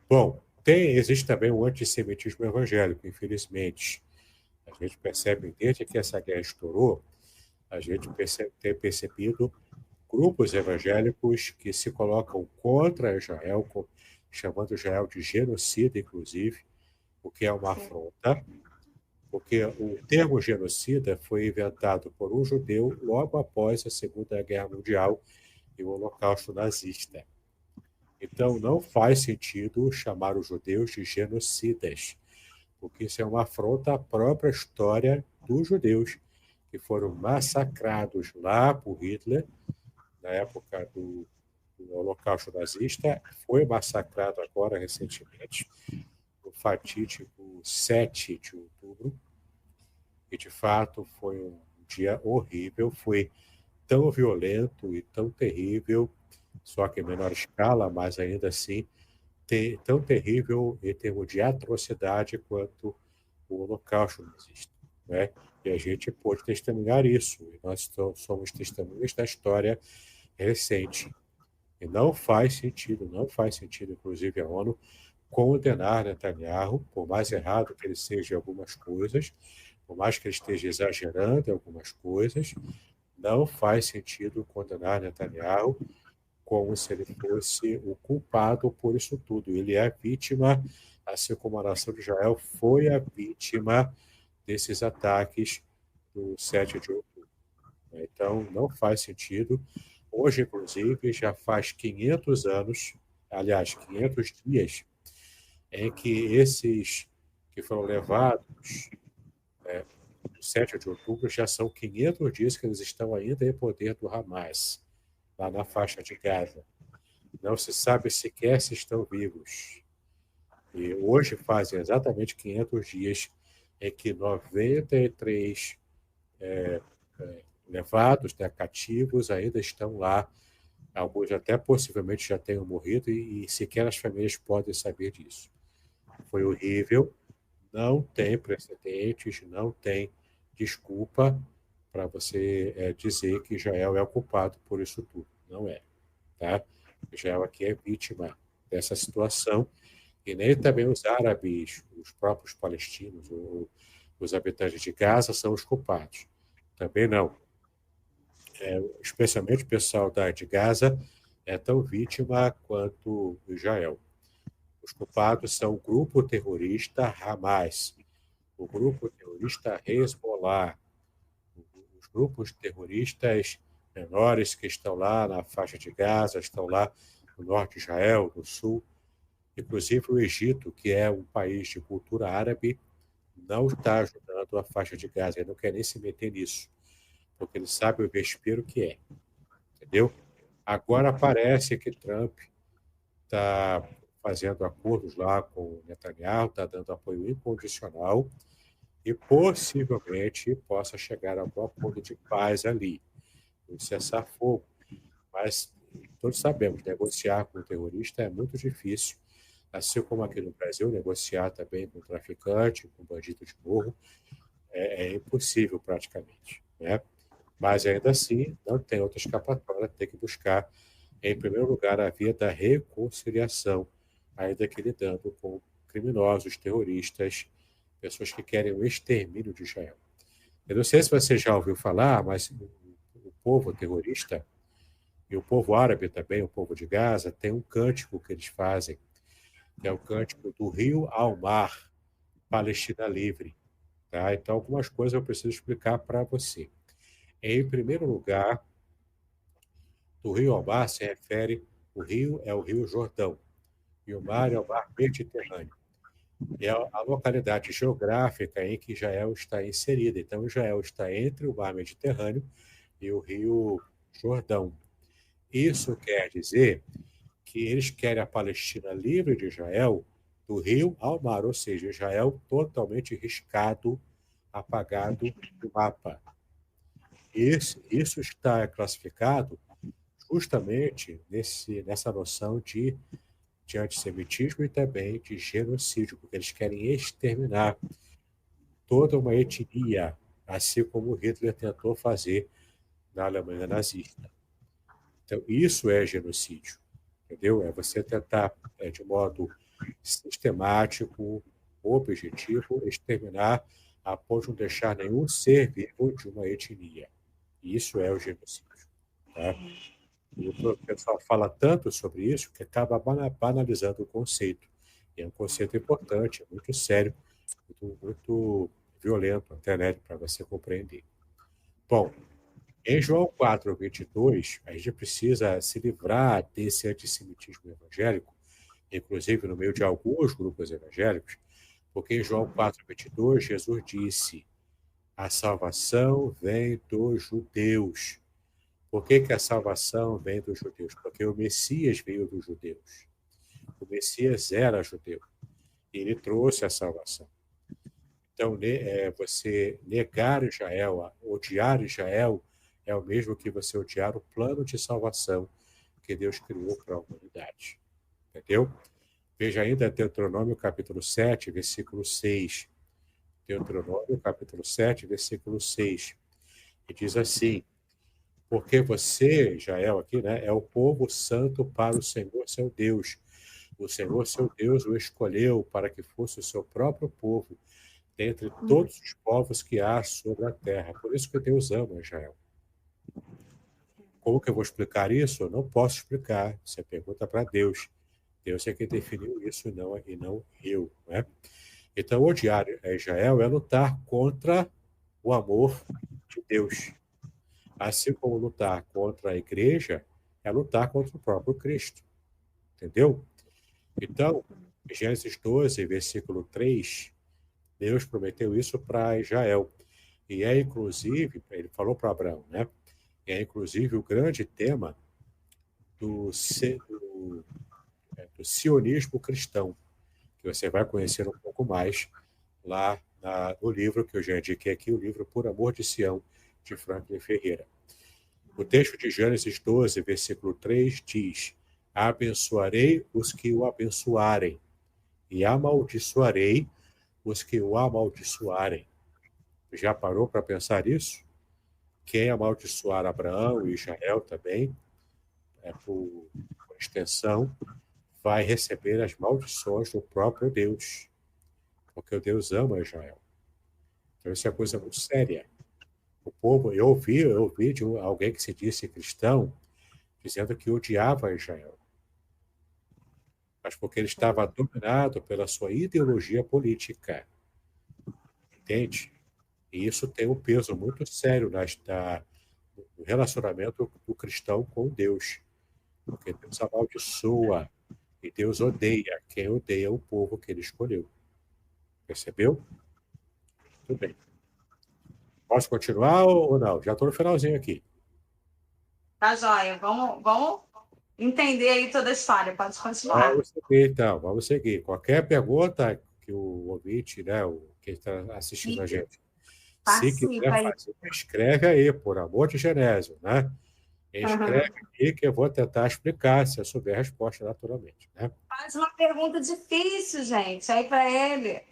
Bom, existe também o antissemitismo evangélico, infelizmente. A gente percebe, desde que essa guerra estourou, a gente tem percebido grupos evangélicos que se colocam contra Israel, chamando Israel de genocida, inclusive, o que é uma afronta, porque o termo genocida foi inventado por um judeu logo após a Segunda Guerra Mundial e o Holocausto nazista. Então, não faz sentido chamar os judeus de genocidas, porque isso é uma afronta à própria história dos judeus, que foram massacrados lá por Hitler, na época do Holocausto nazista, foi massacrado agora recentemente, no fatídico 7 de outubro, E, de fato, foi um dia horrível, foi tão violento e tão terrível, só que em menor escala, mas ainda assim tão terrível em termos de atrocidade quanto o Holocausto nazista, né? E a gente pôde testemunhar isso. E nós somos testemunhas da história recente. E não faz sentido, inclusive a ONU, condenar Netanyahu, por mais errado que ele seja em algumas coisas, por mais que ele esteja exagerando em algumas coisas, não faz sentido condenar Netanyahu como se ele fosse o culpado por isso tudo. Ele é a vítima, assim como a nação de Israel foi a vítima desses ataques do 7 de outubro. Então, não faz sentido. Hoje, inclusive, já faz 500 anos, aliás, 500 dias, em que esses que foram levados do 7 de outubro já são 500 dias que eles estão ainda em poder do Hamas, lá na faixa de Gaza. Não se sabe sequer se estão vivos. E hoje fazem exatamente 500 dias em que 93 levados, né, cativos, ainda estão lá. Alguns até possivelmente já tenham morrido e sequer as famílias podem saber disso. Foi horrível, não tem precedentes, não tem desculpa para você dizer que Israel é o culpado por isso tudo. Não é. Tá? Israel aqui é vítima dessa situação e nem também os árabes, os próprios palestinos, os habitantes de Gaza são os culpados. Também não. Especialmente o pessoal de Gaza é tão vítima quanto Israel. Os culpados são o grupo terrorista Hamas, o grupo terrorista Hezbollah, os grupos terroristas menores que estão lá na faixa de Gaza, estão lá no norte de Israel, no sul. Inclusive o Egito, que é um país de cultura árabe, não está ajudando a faixa de Gaza. Ele não quer nem se meter nisso, porque ele sabe o vespeiro que é. Entendeu? Agora parece que Trump está fazendo acordos lá com o Netanyahu, está dando apoio incondicional e possivelmente possa chegar a algum acordo de paz ali, um cessar-fogo. Mas todos sabemos, negociar com o terrorista é muito difícil, assim como aqui no Brasil, negociar também com traficante, com bandido de morro, é impossível praticamente, né? Mas ainda assim, não tem outra escapatória, tem que buscar, em primeiro lugar, a via da reconciliação, ainda que lidando com criminosos, terroristas, pessoas que querem o extermínio de Israel. Eu não sei se você já ouviu falar, mas o povo terrorista e o povo árabe também, o povo de Gaza, tem um cântico que eles fazem, que é o cântico do rio ao mar, Palestina livre. Tá? Então, algumas coisas eu preciso explicar para você. Em primeiro lugar, do rio ao mar se refere, o rio é o rio Jordão, e o mar é o mar Mediterrâneo. É a localidade geográfica em que Israel está inserida. Então, Israel está entre o mar Mediterrâneo e o rio Jordão. Isso quer dizer que eles querem a Palestina livre de Israel do rio ao mar, ou seja, Israel totalmente riscado, apagado do mapa. Isso está classificado justamente nessa noção de antissemitismo e também de genocídio, porque eles querem exterminar toda uma etnia, assim como Hitler tentou fazer na Alemanha nazista. Então, isso é genocídio, entendeu? É você tentar, de modo sistemático, objetivo, exterminar a ponto de não deixar nenhum ser vivo de uma etnia. Isso é o genocídio. Tá? E o pessoal fala tanto sobre isso que acaba banalizando o conceito. E é um conceito importante, muito sério, muito violento até, né, para você compreender. Bom, em João 4:22, a gente precisa se livrar desse antissemitismo evangélico, inclusive no meio de alguns grupos evangélicos, porque em João 4:22, Jesus disse: a salvação vem dos judeus. Por que a salvação vem dos judeus? Porque o Messias veio dos judeus. O Messias era judeu. E ele trouxe a salvação. Então, você negar Israel, odiar Israel, é o mesmo que você odiar o plano de salvação que Deus criou para a humanidade. Entendeu? Veja ainda Deuteronômio capítulo 7, versículo 6. Deuteronômio capítulo 7, versículo 6. E diz assim: porque você, Israel, aqui, né, é o povo santo para o Senhor seu Deus. O Senhor seu Deus o escolheu para que fosse o seu próprio povo, dentre todos os povos que há sobre a terra. Por isso que Deus ama Israel. Como que eu vou explicar isso? Eu não posso explicar. Você pergunta para Deus. Deus é quem definiu isso e não eu. Né? Então, odiar a Israel é lutar contra o amor de Deus. Assim como lutar contra a igreja é lutar contra o próprio Cristo. Entendeu? Então, Gênesis 12, versículo 3, Deus prometeu isso para Israel. E é inclusive, ele falou para Abraão, né? É inclusive o grande tema do, do sionismo cristão, que você vai conhecer um pouco mais lá no livro que eu já indiquei aqui, o livro Por Amor de Sião, de Franklin Ferreira. O texto de Gênesis 12, versículo 3 diz: abençoarei os que o abençoarem, e amaldiçoarei os que o amaldiçoarem. Já parou para pensar isso? Quem amaldiçoar Abraão e Israel também, por extensão, vai receber as maldições do próprio Deus, porque o Deus ama Israel. Então, isso é coisa muito séria. O povo, eu ouvi de alguém que se disse cristão, dizendo que odiava Israel, mas porque ele estava dominado pela sua ideologia política. Entende? E isso tem um peso muito sério no relacionamento do cristão com Deus. Porque Deus amaldiçoa e Deus odeia quem odeia o povo que ele escolheu. Percebeu? Tudo bem. Posso continuar ou não? Já estou no finalzinho aqui. Tá, joia. Vamos entender aí toda a história. Pode continuar. Vamos seguir, então. Vamos seguir. Qualquer pergunta que o ouvinte, né, quem está assistindo a gente, se Participa quiser aí. fazer, escreve aí, por amor de Genésio, né? Escreve aí que eu vou tentar explicar, se eu souber a resposta, naturalmente, né? Faz uma pergunta difícil, gente, aí para ele.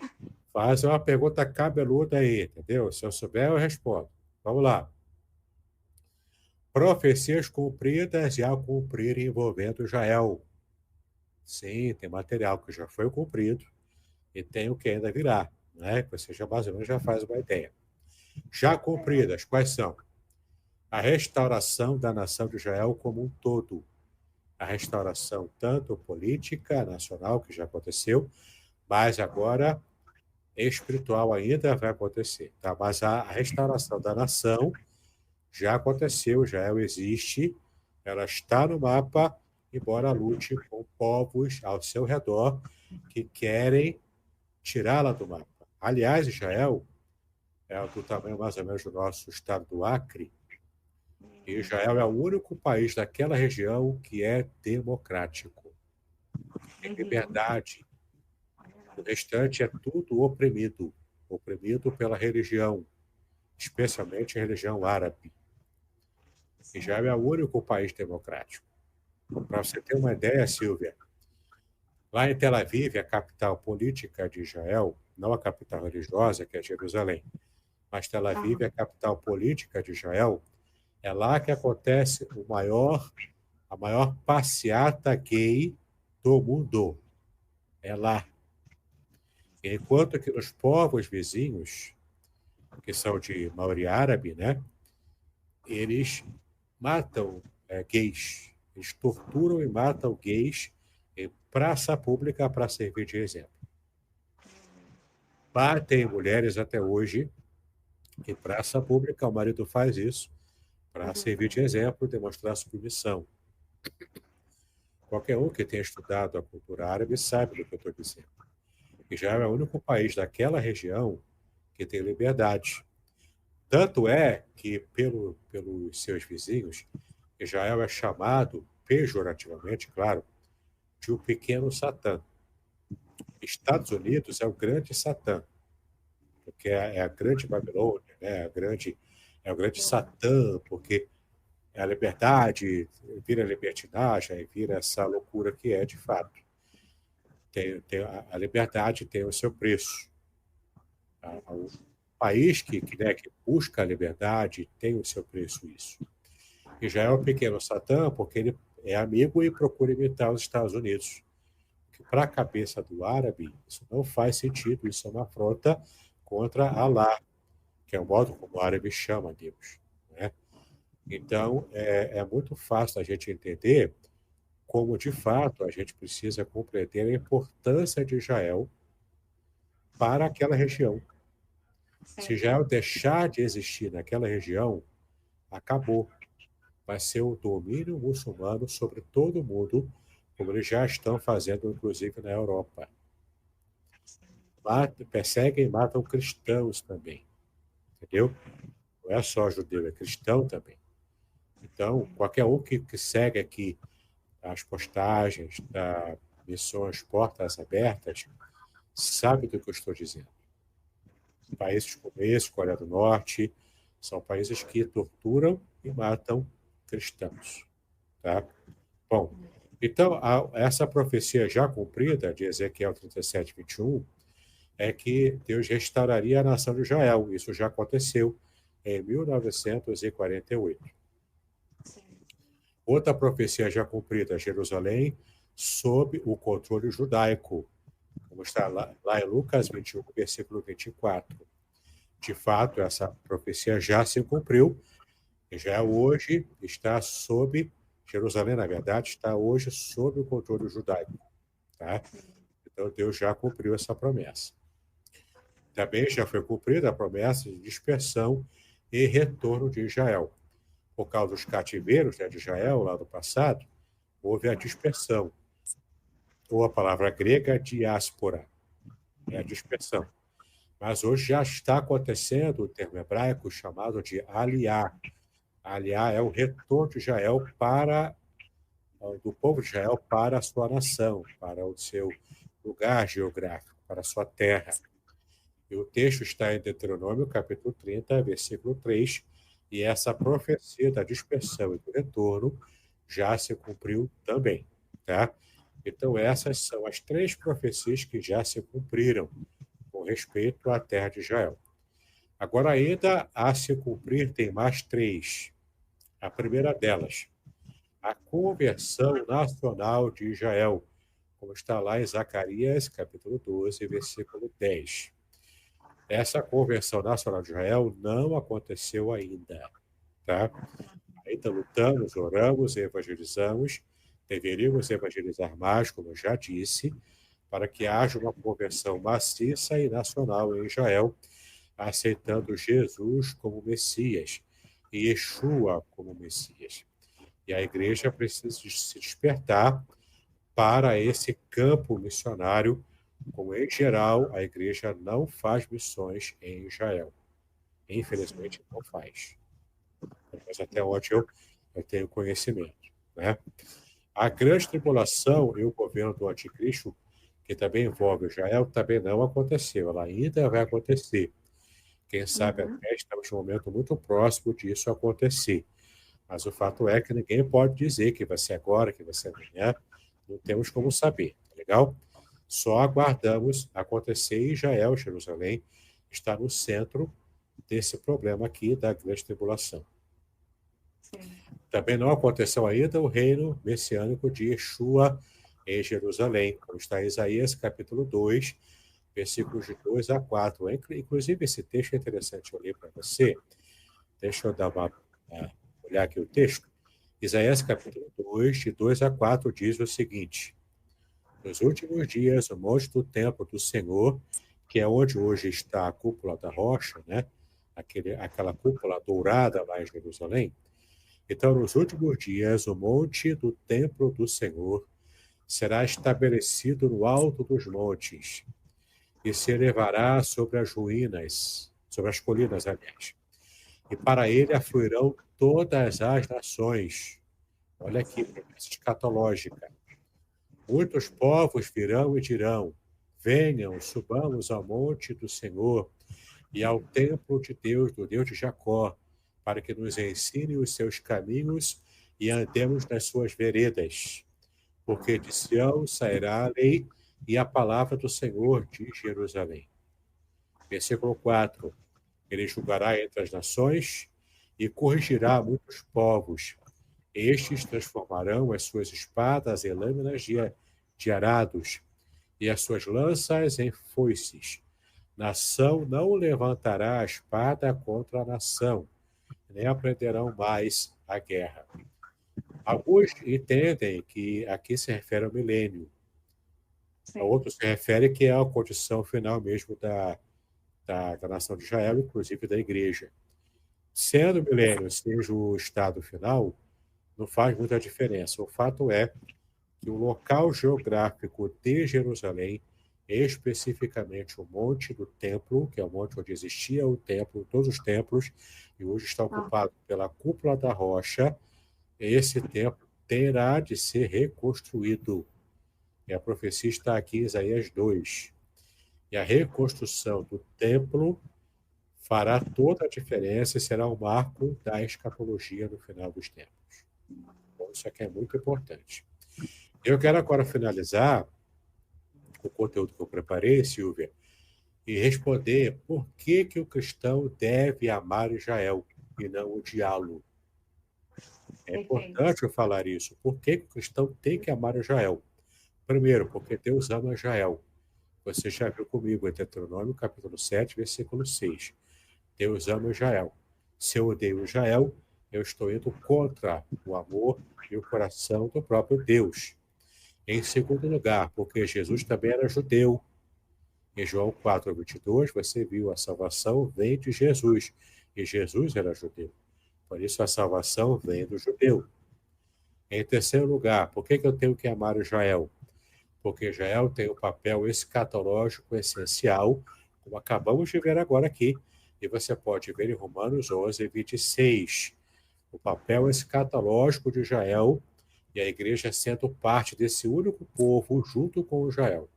Faz uma pergunta cabeluda aí, entendeu? Se eu souber, eu respondo. Vamos lá. Profecias cumpridas e a cumprir envolvendo Israel. Sim, tem material que já foi cumprido e tem o que ainda virá, né? Você já mais ou menos já faz uma ideia. Já cumpridas, quais são? A restauração da nação de Israel como um todo. A restauração tanto política, nacional, que já aconteceu, mas agora espiritual ainda vai acontecer. Tá? Mas a restauração da nação já aconteceu, já existe, ela está no mapa, embora lute com povos ao seu redor que querem tirá-la do mapa. Aliás, Israel é do tamanho mais ou menos do nosso estado do Acre, e Israel é o único país daquela região que é democrático, tem liberdade. O restante é tudo oprimido, oprimido pela religião, especialmente a religião árabe. Israel é o único país democrático. Para você ter uma ideia, Silvia, lá em Tel Aviv, a capital política de Israel, não a capital religiosa, que é Jerusalém, mas Tel Aviv é a capital política de Israel, é lá que acontece a maior passeata gay do mundo. É lá. Enquanto que nos povos vizinhos, que são de maioria árabe, né, eles matam gays. Eles torturam e matam gays em praça pública para servir de exemplo. Batem mulheres até hoje em praça pública, o marido faz isso para servir de exemplo e demonstrar submissão. Qualquer um que tenha estudado a cultura árabe sabe do que eu estou dizendo. Israel é o único país daquela região que tem liberdade. Tanto é que, pelos seus vizinhos, Israel é chamado, pejorativamente, claro, de o pequeno Satã. Estados Unidos é o grande Satã. porque é a grande Babilônia, né? É o grande Satã, porque é a liberdade, vira libertinagem, vira essa loucura que é de fato. A liberdade tem o seu preço. O país né, que busca a liberdade tem o seu preço, isso. E já é o pequeno Satã, porque ele é amigo e procura imitar os Estados Unidos. Que para a cabeça do árabe, isso não faz sentido, isso é uma afronta contra Alá, que é o modo como o árabe chama Deus. Né? Então, é muito fácil a gente entender como, de fato, a gente precisa compreender a importância de Israel para aquela região. Se Sim. Israel deixar de existir naquela região, acabou. Vai ser o domínio muçulmano sobre todo o mundo, como eles já estão fazendo, inclusive, na Europa. Perseguem e matam cristãos também, entendeu? Não é só judeu, é cristão também. Então, qualquer um que segue aqui as postagens da Missões Portas Abertas sabe do que eu estou dizendo. Países como esse, Coreia do Norte, são países que torturam e matam cristãos. Tá? Bom, então, essa profecia já cumprida, de Ezequiel 37, 21, é que Deus restauraria a nação de Israel. Isso já aconteceu em 1948. Outra profecia já cumprida, Jerusalém sob o controle judaico, como está lá em Lucas 21, versículo 24. De fato, essa profecia já se cumpriu, e já hoje está sob, Jerusalém, na verdade, está hoje sob o controle judaico. Tá? Então, Deus já cumpriu essa promessa. Também já foi cumprida a promessa de dispersão e retorno de Israel. Por causa dos cativeiros, né, de Israel, lá do passado, houve a dispersão. Ou a palavra grega, diáspora, é a dispersão. Mas hoje já está acontecendo o termo hebraico chamado de aliá. Aliá é o retorno de Israel do povo de Israel para a sua nação, para o seu lugar geográfico, para a sua terra. E o texto está em Deuteronômio, capítulo 30, versículo 3, e essa profecia da dispersão e do retorno já se cumpriu também. Tá? Então, essas são as 3 profecias que já se cumpriram com respeito à terra de Israel. Agora, ainda a se cumprir, tem mais 3. A primeira delas, a conversão nacional de Israel, como está lá em Zacarias, capítulo 12, versículo 10. Essa conversão nacional de Israel não aconteceu ainda. Tá? Ainda lutamos, oramos, evangelizamos, deveríamos evangelizar mais, como eu já disse, para que haja uma conversão maciça e nacional em Israel, aceitando Jesus como Messias e Yeshua como Messias. E a igreja precisa se despertar para esse campo missionário, como em geral a igreja não faz missões em Israel. Infelizmente, não faz. Mas até onde eu tenho conhecimento. Né? A grande tribulação e o governo do anticristo, que também envolve Israel, também não aconteceu. Ela ainda vai acontecer. Quem sabe até estamos num momento muito próximo disso acontecer. Mas o fato é que ninguém pode dizer que vai ser agora, que vai ser amanhã. Não temos como saber, tá legal? Só aguardamos acontecer e Israel, Jerusalém, está no centro desse problema aqui da grande tribulação. Também não aconteceu ainda o reino messiânico de Yeshua em Jerusalém, como está em Isaías, capítulo 2, versículos de 2 a 4. Inclusive, esse texto é interessante eu ler para você. Deixa eu dar olhar aqui o texto. Isaías, capítulo 2, de 2 a 4, diz o seguinte: nos últimos dias, o monte do templo do Senhor, que é onde hoje está a cúpula da rocha, né? Aquela cúpula dourada lá em Jerusalém. Então, nos últimos dias, o monte do templo do Senhor será estabelecido no alto dos montes e se elevará sobre as ruínas, sobre as colinas, aliás. E para ele afluirão todas as nações. Olha aqui, promessa escatológica. Muitos povos virão e dirão: venham, subamos ao monte do Senhor, e ao templo de Deus, do Deus de Jacó, para que nos ensine os seus caminhos e andemos nas suas veredas. Porque de Sião sairá a lei e a palavra do Senhor de Jerusalém. Versículo 4. Ele julgará entre as nações e corrigirá muitos povos. Estes transformarão as suas espadas em lâminas de arados e as suas lanças em foices. Nação não levantará a espada contra a nação, nem aprenderão mais a guerra. Alguns entendem que aqui se refere ao milênio. Sim. Outros se refere que é a condição final mesmo da nação de Israel, inclusive da igreja. Sendo o milênio seja o estado final, não faz muita diferença. O fato é que o local geográfico de Jerusalém, especificamente o Monte do Templo, que é o monte onde existia o templo, todos os templos, e hoje está ocupado pela cúpula da rocha, esse templo terá de ser reconstruído. E a profecia está aqui em Isaías 2. E a reconstrução do templo fará toda a diferença e será o marco da escatologia no final dos tempos. Bom, isso aqui é muito importante. Eu quero agora finalizar o conteúdo que eu preparei, Silvia, e responder por que o cristão deve amar Israel e não odiá-lo. É importante eu falar isso. Por que o cristão tem que amar Israel? Primeiro, porque Deus ama Israel. Você já viu comigo em Deuteronômio, capítulo 7, versículo 6. Deus ama Israel. Se eu odeio Israel, eu estou indo contra o amor e o coração do próprio Deus. Em segundo lugar, porque Jesus também era judeu. Em João 4, 22, você viu a salvação vem de Jesus. E Jesus era judeu. Por isso a salvação vem do judeu. Em terceiro lugar, por que eu tenho que amar Israel? Porque Israel tem um papel escatológico essencial, como acabamos de ver agora aqui, e você pode ver em Romanos 11, 26, o papel escatológico de Israel e a igreja sendo parte desse único povo junto com Israel.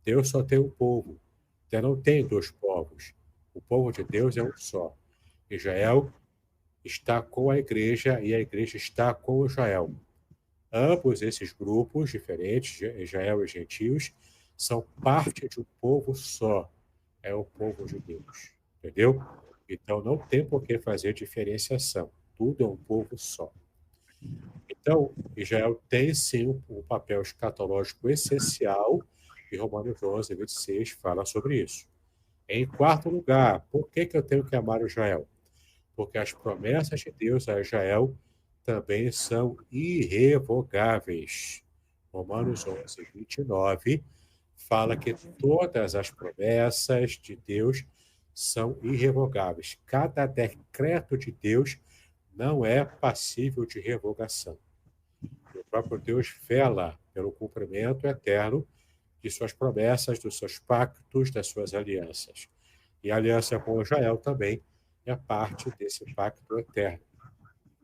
Deus só tem um povo, Deus não tem dois povos. O povo de Deus é um só. Israel está com a igreja e a igreja está com Israel. Ambos esses grupos diferentes, Israel e gentios, são parte de um povo só. É o povo de Deus. Entendeu? Então não tem por que fazer diferenciação. Tudo é um povo só. Então, Israel tem sim um papel escatológico essencial, e Romanos 11, 26 fala sobre isso. Em quarto lugar, por que eu tenho que amar Israel? Porque as promessas de Deus a Israel também são irrevogáveis. Romanos 11, 29 fala que todas as promessas de Deus são irrevogáveis. Cada decreto de Deus não é passível de revogação. O próprio Deus vela pelo cumprimento eterno de suas promessas, dos seus pactos, das suas alianças. E a aliança com Israel também é parte desse pacto eterno.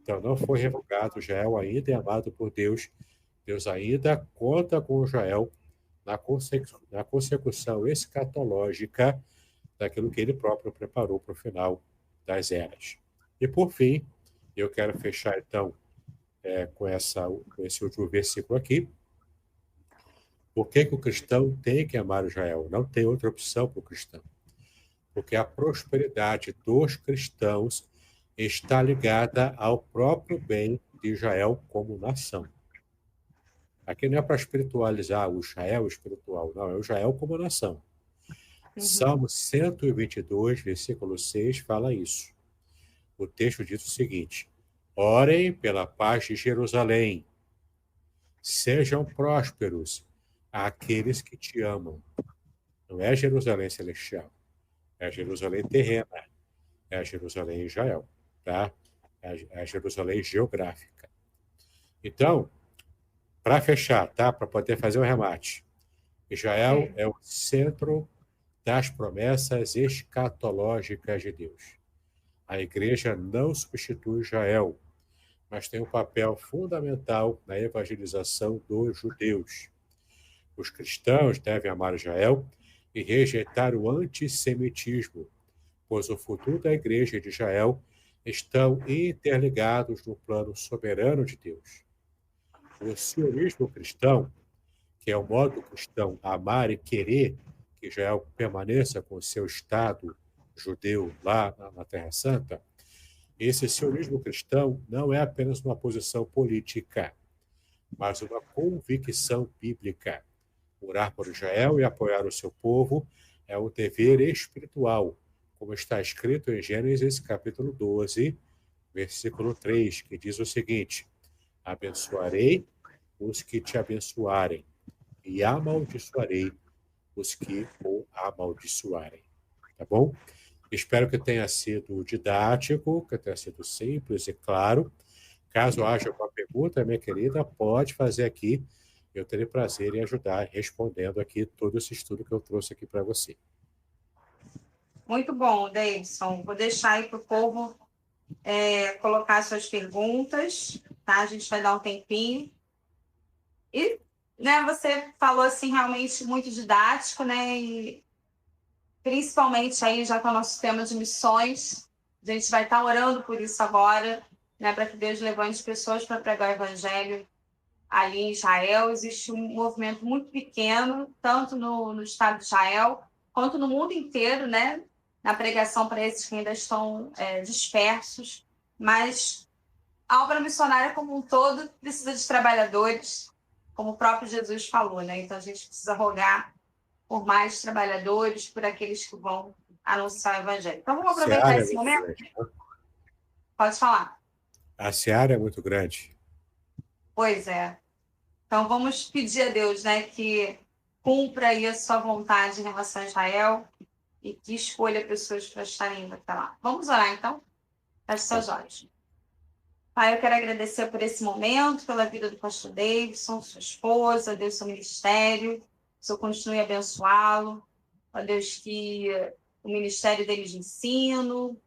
Então, não foi revogado. Israel ainda é amado por Deus. Deus ainda conta com Israel na consecução escatológica daquilo que ele próprio preparou para o final das eras. E, por fim, eu quero fechar, então, com esse último versículo aqui. Por que o cristão tem que amar Israel? Não tem outra opção para o cristão. Porque a prosperidade dos cristãos está ligada ao próprio bem de Israel como nação. Aqui não é para espiritualizar o Israel espiritual, não, é o Israel como nação. Salmo 122, versículo 6, fala isso. O texto diz o seguinte: orem pela paz de Jerusalém, sejam prósperos aqueles que te amam. Não é Jerusalém celestial, é Jerusalém terrena, é Jerusalém Israel, tá? É a Jerusalém geográfica. Então, para fechar, tá? Para poder fazer o remate, Israel é o centro das promessas escatológicas de Deus. A igreja não substitui Israel, mas tem um papel fundamental na evangelização dos judeus. Os cristãos devem amar Israel e rejeitar o antissemitismo, pois o futuro da Igreja de Israel estão interligados no plano soberano de Deus. O sionismo cristão, que é o modo cristão amar e querer que Israel permaneça com o seu Estado judeu lá na Terra Santa, esse sionismo cristão não é apenas uma posição política, mas uma convicção bíblica. Orar por Israel e apoiar o seu povo é um dever espiritual, como está escrito em Gênesis capítulo 12, versículo 3, que diz o seguinte: abençoarei os que te abençoarem e amaldiçoarei os que o amaldiçoarem. Tá bom? Espero que tenha sido didático, que tenha sido simples e claro. Caso haja alguma pergunta, minha querida, pode fazer aqui. Eu terei prazer em ajudar respondendo aqui todo esse estudo que eu trouxe aqui para você. Muito bom, Davidson. Vou deixar aí para o povo colocar suas perguntas, tá? A gente vai dar um tempinho. E, né, você falou assim realmente muito didático, né? E principalmente aí já com o nosso tema de missões, a gente vai estar orando por isso agora, né? Para que Deus levante pessoas para pregar o evangelho ali em Israel. Existe um movimento muito pequeno, tanto no estado de Israel quanto no mundo inteiro, né? Na pregação para esses que ainda estão dispersos, mas a obra missionária como um todo precisa de trabalhadores, como o próprio Jesus falou, né? Então a gente precisa rogar por mais trabalhadores, por aqueles que vão anunciar o evangelho. Então vamos A aproveitar seara é esse muito momento? grande, né? Pode falar. A seara é muito grande. Pois é. Então vamos pedir a Deus, né, que cumpra aí a sua vontade em relação a Israel e que escolha pessoas para estarem indo até lá. Vamos orar então? Feche seus olhos. Pai, eu quero agradecer por esse momento, pela vida do pastor Davidson, sua esposa, Deus, seu ministério. O Senhor continue a abençoá-lo. Ó Deus, que o ministério dele de ensino,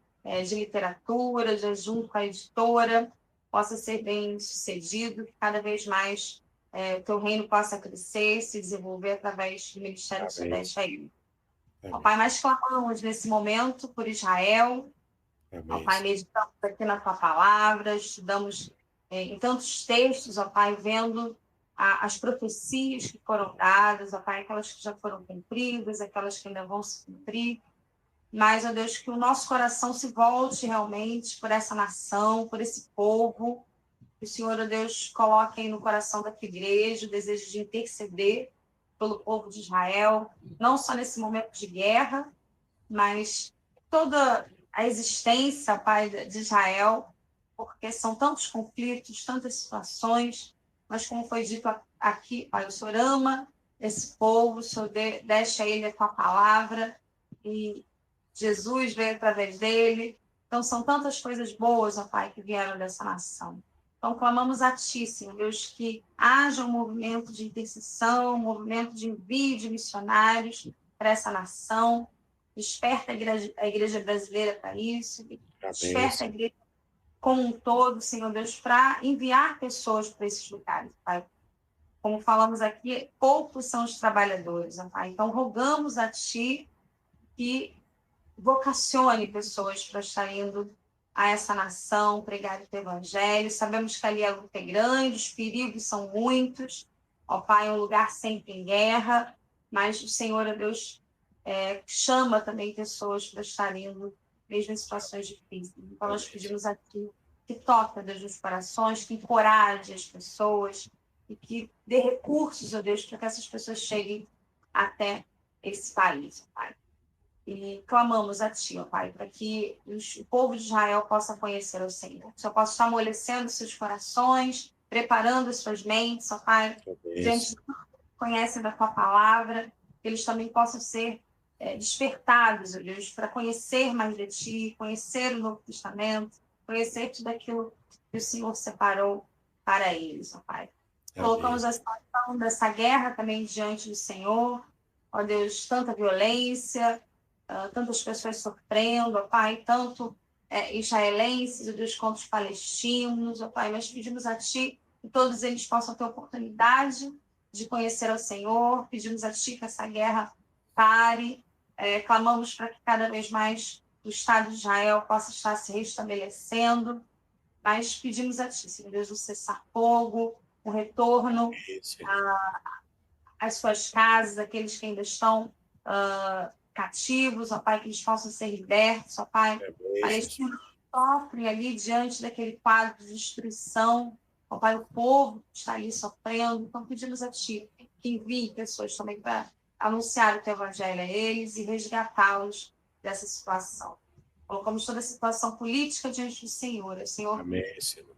de literatura, junto com a editora, possa ser bem sucedido, que cada vez mais o teu reino possa crescer e se desenvolver através do ministério que você deixa aí. Ó Pai, nós clamamos nesse momento por Israel. Ó Pai, meditamos aqui na tua palavra, estudamos em tantos textos, ó Pai, vendo as profecias que foram dadas, ó Pai, aquelas que já foram cumpridas, aquelas que ainda vão se cumprir. Mas, ó Deus, que o nosso coração se volte realmente por essa nação, por esse povo. Que o Senhor, ó Deus, coloque aí no coração da tua igreja o desejo de interceder pelo povo de Israel, não só nesse momento de guerra, mas toda a existência, Pai, de Israel, porque são tantos conflitos, tantas situações, mas como foi dito aqui, Pai, o Senhor ama esse povo, o Senhor deixa ele a tua palavra, e Jesus veio através dele. Então, são tantas coisas boas, ó Pai, que vieram dessa nação. Então, clamamos a Ti, Senhor Deus, que haja um movimento de intercessão, um movimento de envio de missionários para essa nação. Desperta a igreja brasileira para isso, desperta a igreja como um todo, Senhor Deus, para enviar pessoas para esses lugares, Pai. Como falamos aqui, poucos são os trabalhadores, Pai. Então, rogamos a Ti que vocacione pessoas para estar indo a essa nação, pregar o teu evangelho. Sabemos que ali a luta é grande, os perigos são muitos. Ó Pai, é um lugar sempre em guerra, mas o Senhor, ó Deus, chama também pessoas para estar indo, mesmo em situações difíceis. Então, nós pedimos a Ti que toque, Deus, nos corações, que encoraje as pessoas e que dê recursos, ó Deus, para que essas pessoas cheguem até esse país, ó Pai. E clamamos a Ti, ó Pai, para que o povo de Israel possa conhecer o Senhor. Que o Senhor possa estar amolecendo seus corações, preparando as suas mentes, ó Pai, diante de tudo que conhecem da Tua palavra, que eles também possam ser despertados, ó Deus, para conhecer mais de Ti, conhecer o Novo Testamento, conhecer tudo aquilo que o Senhor separou para eles, ó Pai. Colocamos a situação dessa guerra também diante do Senhor, ó Deus, tanta violência, tantas pessoas sofrendo, ó Pai, tanto israelenses, ó Deus, quanto os palestinos, ó Pai, mas pedimos a Ti que todos eles possam ter oportunidade de conhecer ao Senhor, pedimos a Ti que essa guerra pare, clamamos para que cada vez mais o Estado de Israel possa estar se restabelecendo, mas pedimos a Ti, Senhor Deus, um cessar-fogo, um retorno às suas casas, aqueles que ainda estão cativos, ó Pai, que eles possam ser libertos, ó Pai. Palestina sofre ali diante daquele quadro de destruição, ó Pai, o povo está ali sofrendo, então pedimos a Ti que envie pessoas também para anunciar o Teu Evangelho a eles e resgatá-los dessa situação. Colocamos toda a situação política diante do Senhor. O Senhor Amém, Senhor.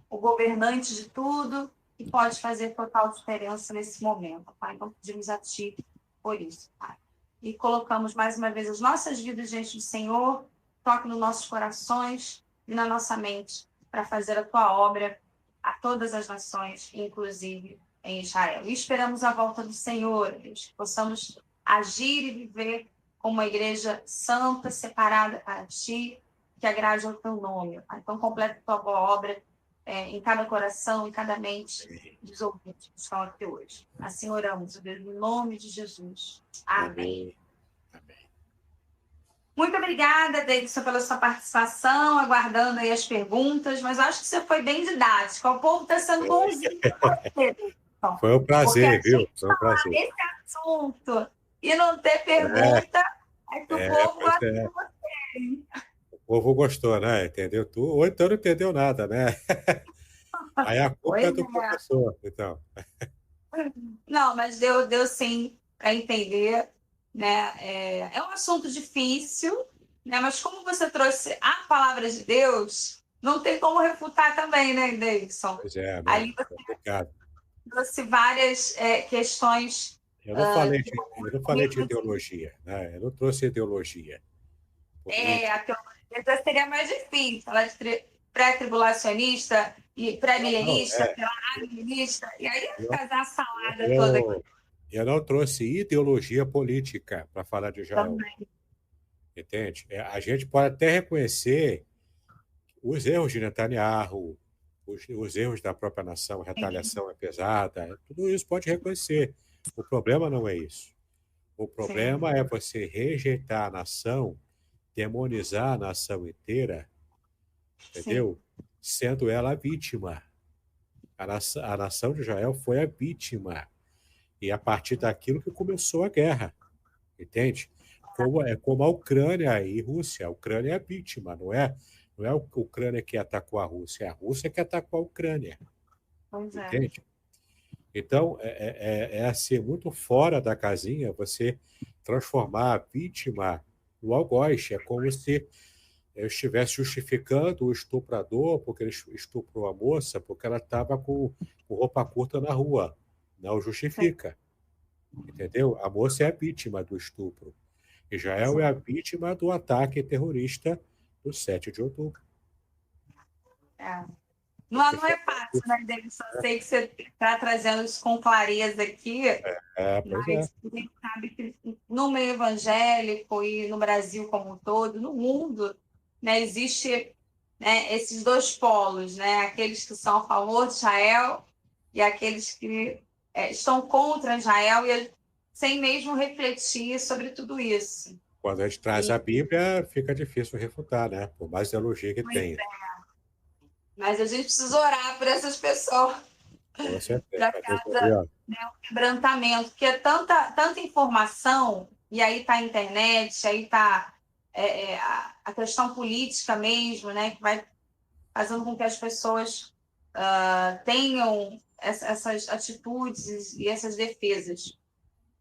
O governante de tudo, que pode fazer total diferença nesse momento, Pai. Então, pedimos a Ti por isso, Pai. E colocamos mais uma vez as nossas vidas diante do Senhor, toque nos nossos corações e na nossa mente, para fazer a Tua obra a todas as nações, inclusive em Israel. E esperamos a volta do Senhor, Deus, que possamos agir e viver como uma igreja santa, separada para Ti, que agrade ao Teu nome, Pai. Então, completa a Tua boa obra em cada coração, em cada mente dos ouvintes que estão aqui hoje. Assim oramos, Deus, no nome de Jesus. Amém. Amém. Muito obrigada, Davidson, pela sua participação, aguardando aí as perguntas, mas eu acho que você foi bem didático. O povo está sendo bonzinho com você, Davidson. Foi um prazer, viu? Foi um prazer. Esse assunto e não ter pergunta, é que o povo gosta de você. O povo gostou, né? Entendeu tudo, ou então não entendeu nada, né? Aí a culpa é do professor, então. Não, mas deu sim para entender, né? É um assunto difícil, né? Mas como você trouxe a palavra de Deus, não tem como refutar também, né, Davidson? Pois é, não, Ali você trouxe várias questões. Eu não falei de ideologia, né? Eu não trouxe ideologia. A teologia seria mais difícil, falar de pré-tribulacionista e pré-milenista, pré-milenista, e aí ia fazer a salada toda aqui. Eu não trouxe ideologia política para falar de Israel. Também. Entende? A gente pode até reconhecer os erros de Netanyahu, os erros da própria nação, a retaliação é pesada, tudo isso pode reconhecer. O problema não é isso. O problema é você rejeitar a nação, demonizar a nação inteira, entendeu? Sendo ela a vítima. A nação de Israel foi a vítima. E a partir daquilo que começou a guerra, entende? É como a Ucrânia e Rússia. A Ucrânia é a vítima, não é a Ucrânia que atacou a Rússia que atacou a Ucrânia. Entende? Então, é assim, muito fora da casinha você transformar a vítima no algoz. É como se eu estivesse justificando o estuprador porque ele estuprou a moça porque ela estava com roupa curta na rua. Não justifica. Entendeu? A moça é a vítima do estupro. Israel é a vítima do ataque terrorista do 7 de outubro. Não é fácil, né, Davidson? Eu sei que você está trazendo isso com clareza aqui, mas a gente sabe que no meio evangélico e no Brasil como um todo, no mundo, né, existe, né, esses dois polos, né? Aqueles que são a favor de Israel e aqueles que estão contra Israel e sem mesmo refletir sobre tudo isso. Quando a gente traz a Bíblia, fica difícil refutar, né? Por mais teologia que tenha. Mas a gente precisa orar por essas pessoas. Com certeza. Para cada um quebrantamento, porque é tanta informação, e aí está a internet, aí está a questão política mesmo, né, que vai fazendo com que as pessoas tenham essas atitudes e essas defesas.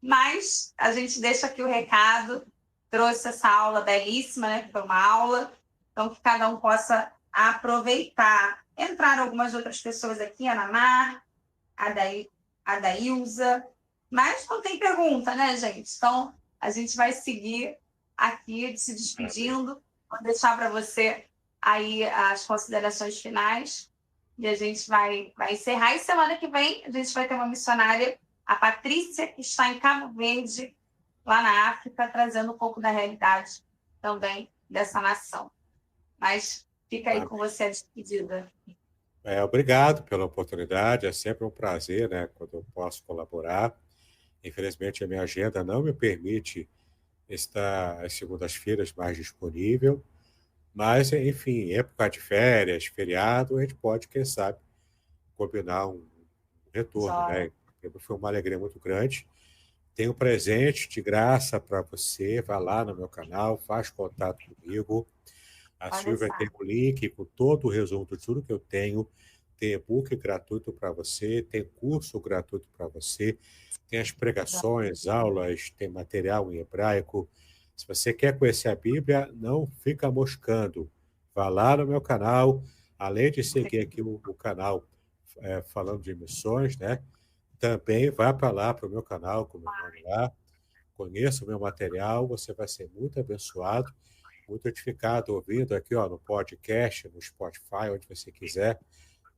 Mas a gente deixa aqui o recado, trouxe essa aula belíssima, né, que foi uma aula, então que cada um possa aproveitar. Entraram algumas outras pessoas aqui, a Naná, a Daílza, mas não tem pergunta, né, gente? Então, a gente vai seguir aqui se despedindo. Vou deixar para você aí as considerações finais e a gente vai encerrar. E semana que vem a gente vai ter uma missionária, a Patrícia, que está em Cabo Verde, lá na África, trazendo um pouco da realidade também dessa nação. Mas fica aí com você a despedida. Obrigado pela oportunidade, é sempre um prazer, né, quando eu posso colaborar. Infelizmente, a minha agenda não me permite está às segundas-feiras mais disponível. Mas, enfim, época de férias, feriado, a gente pode, quem sabe, combinar um retorno, Joia. né? Foi uma alegria muito grande. Tem um presente de graça para você. Vá lá no meu canal, faz contato comigo. A Pode Silvia tem deixar. um link com todo o resumo de tudo que eu tenho. Tem e-book gratuito para você, tem curso gratuito para você, tem as pregações, aulas, tem material em hebraico. Se você quer conhecer a Bíblia, não fica moscando. Vá lá no meu canal, além de seguir aqui o canal falando de missões, né? Também vá para lá, para o meu canal, com o meu nome lá. Conheça o meu material, você vai ser muito abençoado, muito edificado ouvindo aqui, ó, no podcast, no Spotify, onde você quiser.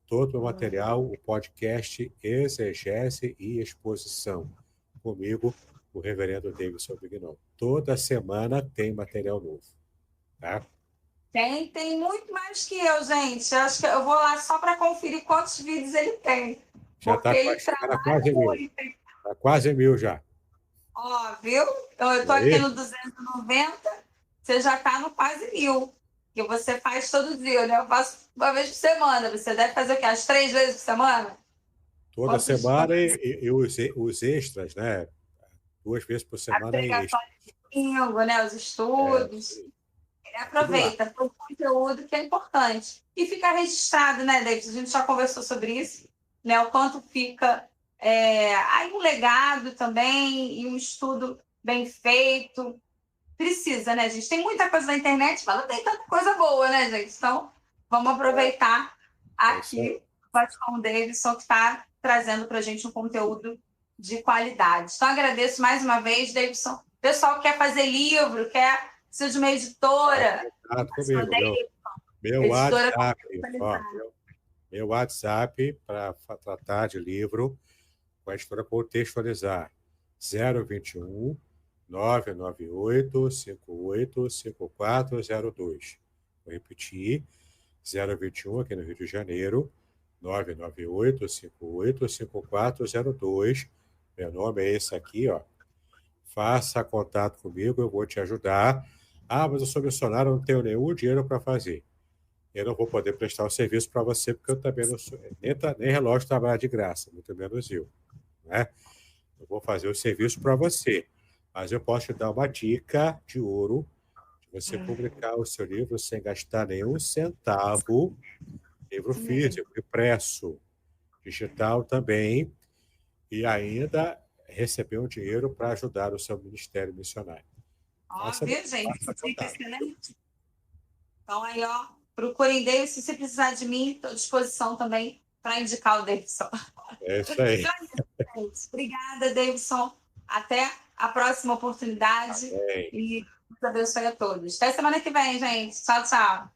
Todo o meu material, o podcast Exegese e Exposição. Comigo, o reverendo Davidson Bignon. Toda semana tem material novo, tá? Tem muito mais que eu, gente. Acho que eu vou lá só para conferir quantos vídeos ele tem. Já Porque está ele chegando a trabalha quase 1.000. muito. Está quase 1.000 já. Ó, viu? Então, eu E estou aqui aí? no 290, você já está no quase 1000. Que você faz todo dia, né? Eu faço uma vez por semana. Você deve fazer o quê? As 3 vezes por semana? Toda Quantos, semana e os extras, né? 2 vezes por a semana é pregação extra. de domingo, né? Os É, estudos. Ele tá tudo lá. aproveita para o conteúdo que é importante. E fica registrado, né, David? A gente já conversou sobre isso, né? O quanto fica aí um legado também e um estudo bem feito. Precisa, né, gente? Tem muita coisa na internet, mas não tem tanta coisa boa, né, gente? Então, vamos aproveitar É isso aí. aqui o Vascão Davidson, que está trazendo para a gente um conteúdo de qualidade. Então, agradeço mais uma vez, Davidson. Pessoal que quer fazer livro, precisa de uma Faça editora, contato Vascão comigo. Davidson, Meu editora WhatsApp, ó, comercializada. meu WhatsApp para tratar de livro com a editora Contextualizar. 021 998 585402. Vou repetir. 021 aqui no Rio de Janeiro. 998 585402. Meu nome é esse aqui, ó. Faça contato comigo, eu vou te ajudar. Ah, mas eu sou missionário, eu não tenho nenhum dinheiro para fazer. Eu não vou poder prestar o serviço para você, porque eu também não sou, nem relógio trabalhar de graça, muito menos eu, né? Eu vou fazer o serviço para você, mas eu posso te dar uma dica de ouro de você publicar o seu livro sem gastar nenhum centavo, livro físico, impresso, digital também, e ainda receber um dinheiro para ajudar o seu ministério missionário. Faça, Óbvio, gente. faça Fica contato. excelente. Então, aí, ó, procurem Davidson. Se você precisar de mim, estou à disposição também para indicar o Davidson. É isso aí. Obrigada, Davidson. Até a próxima oportunidade Bem. e Deus abençoe a todos. Até semana que vem, gente. Tchau, tchau.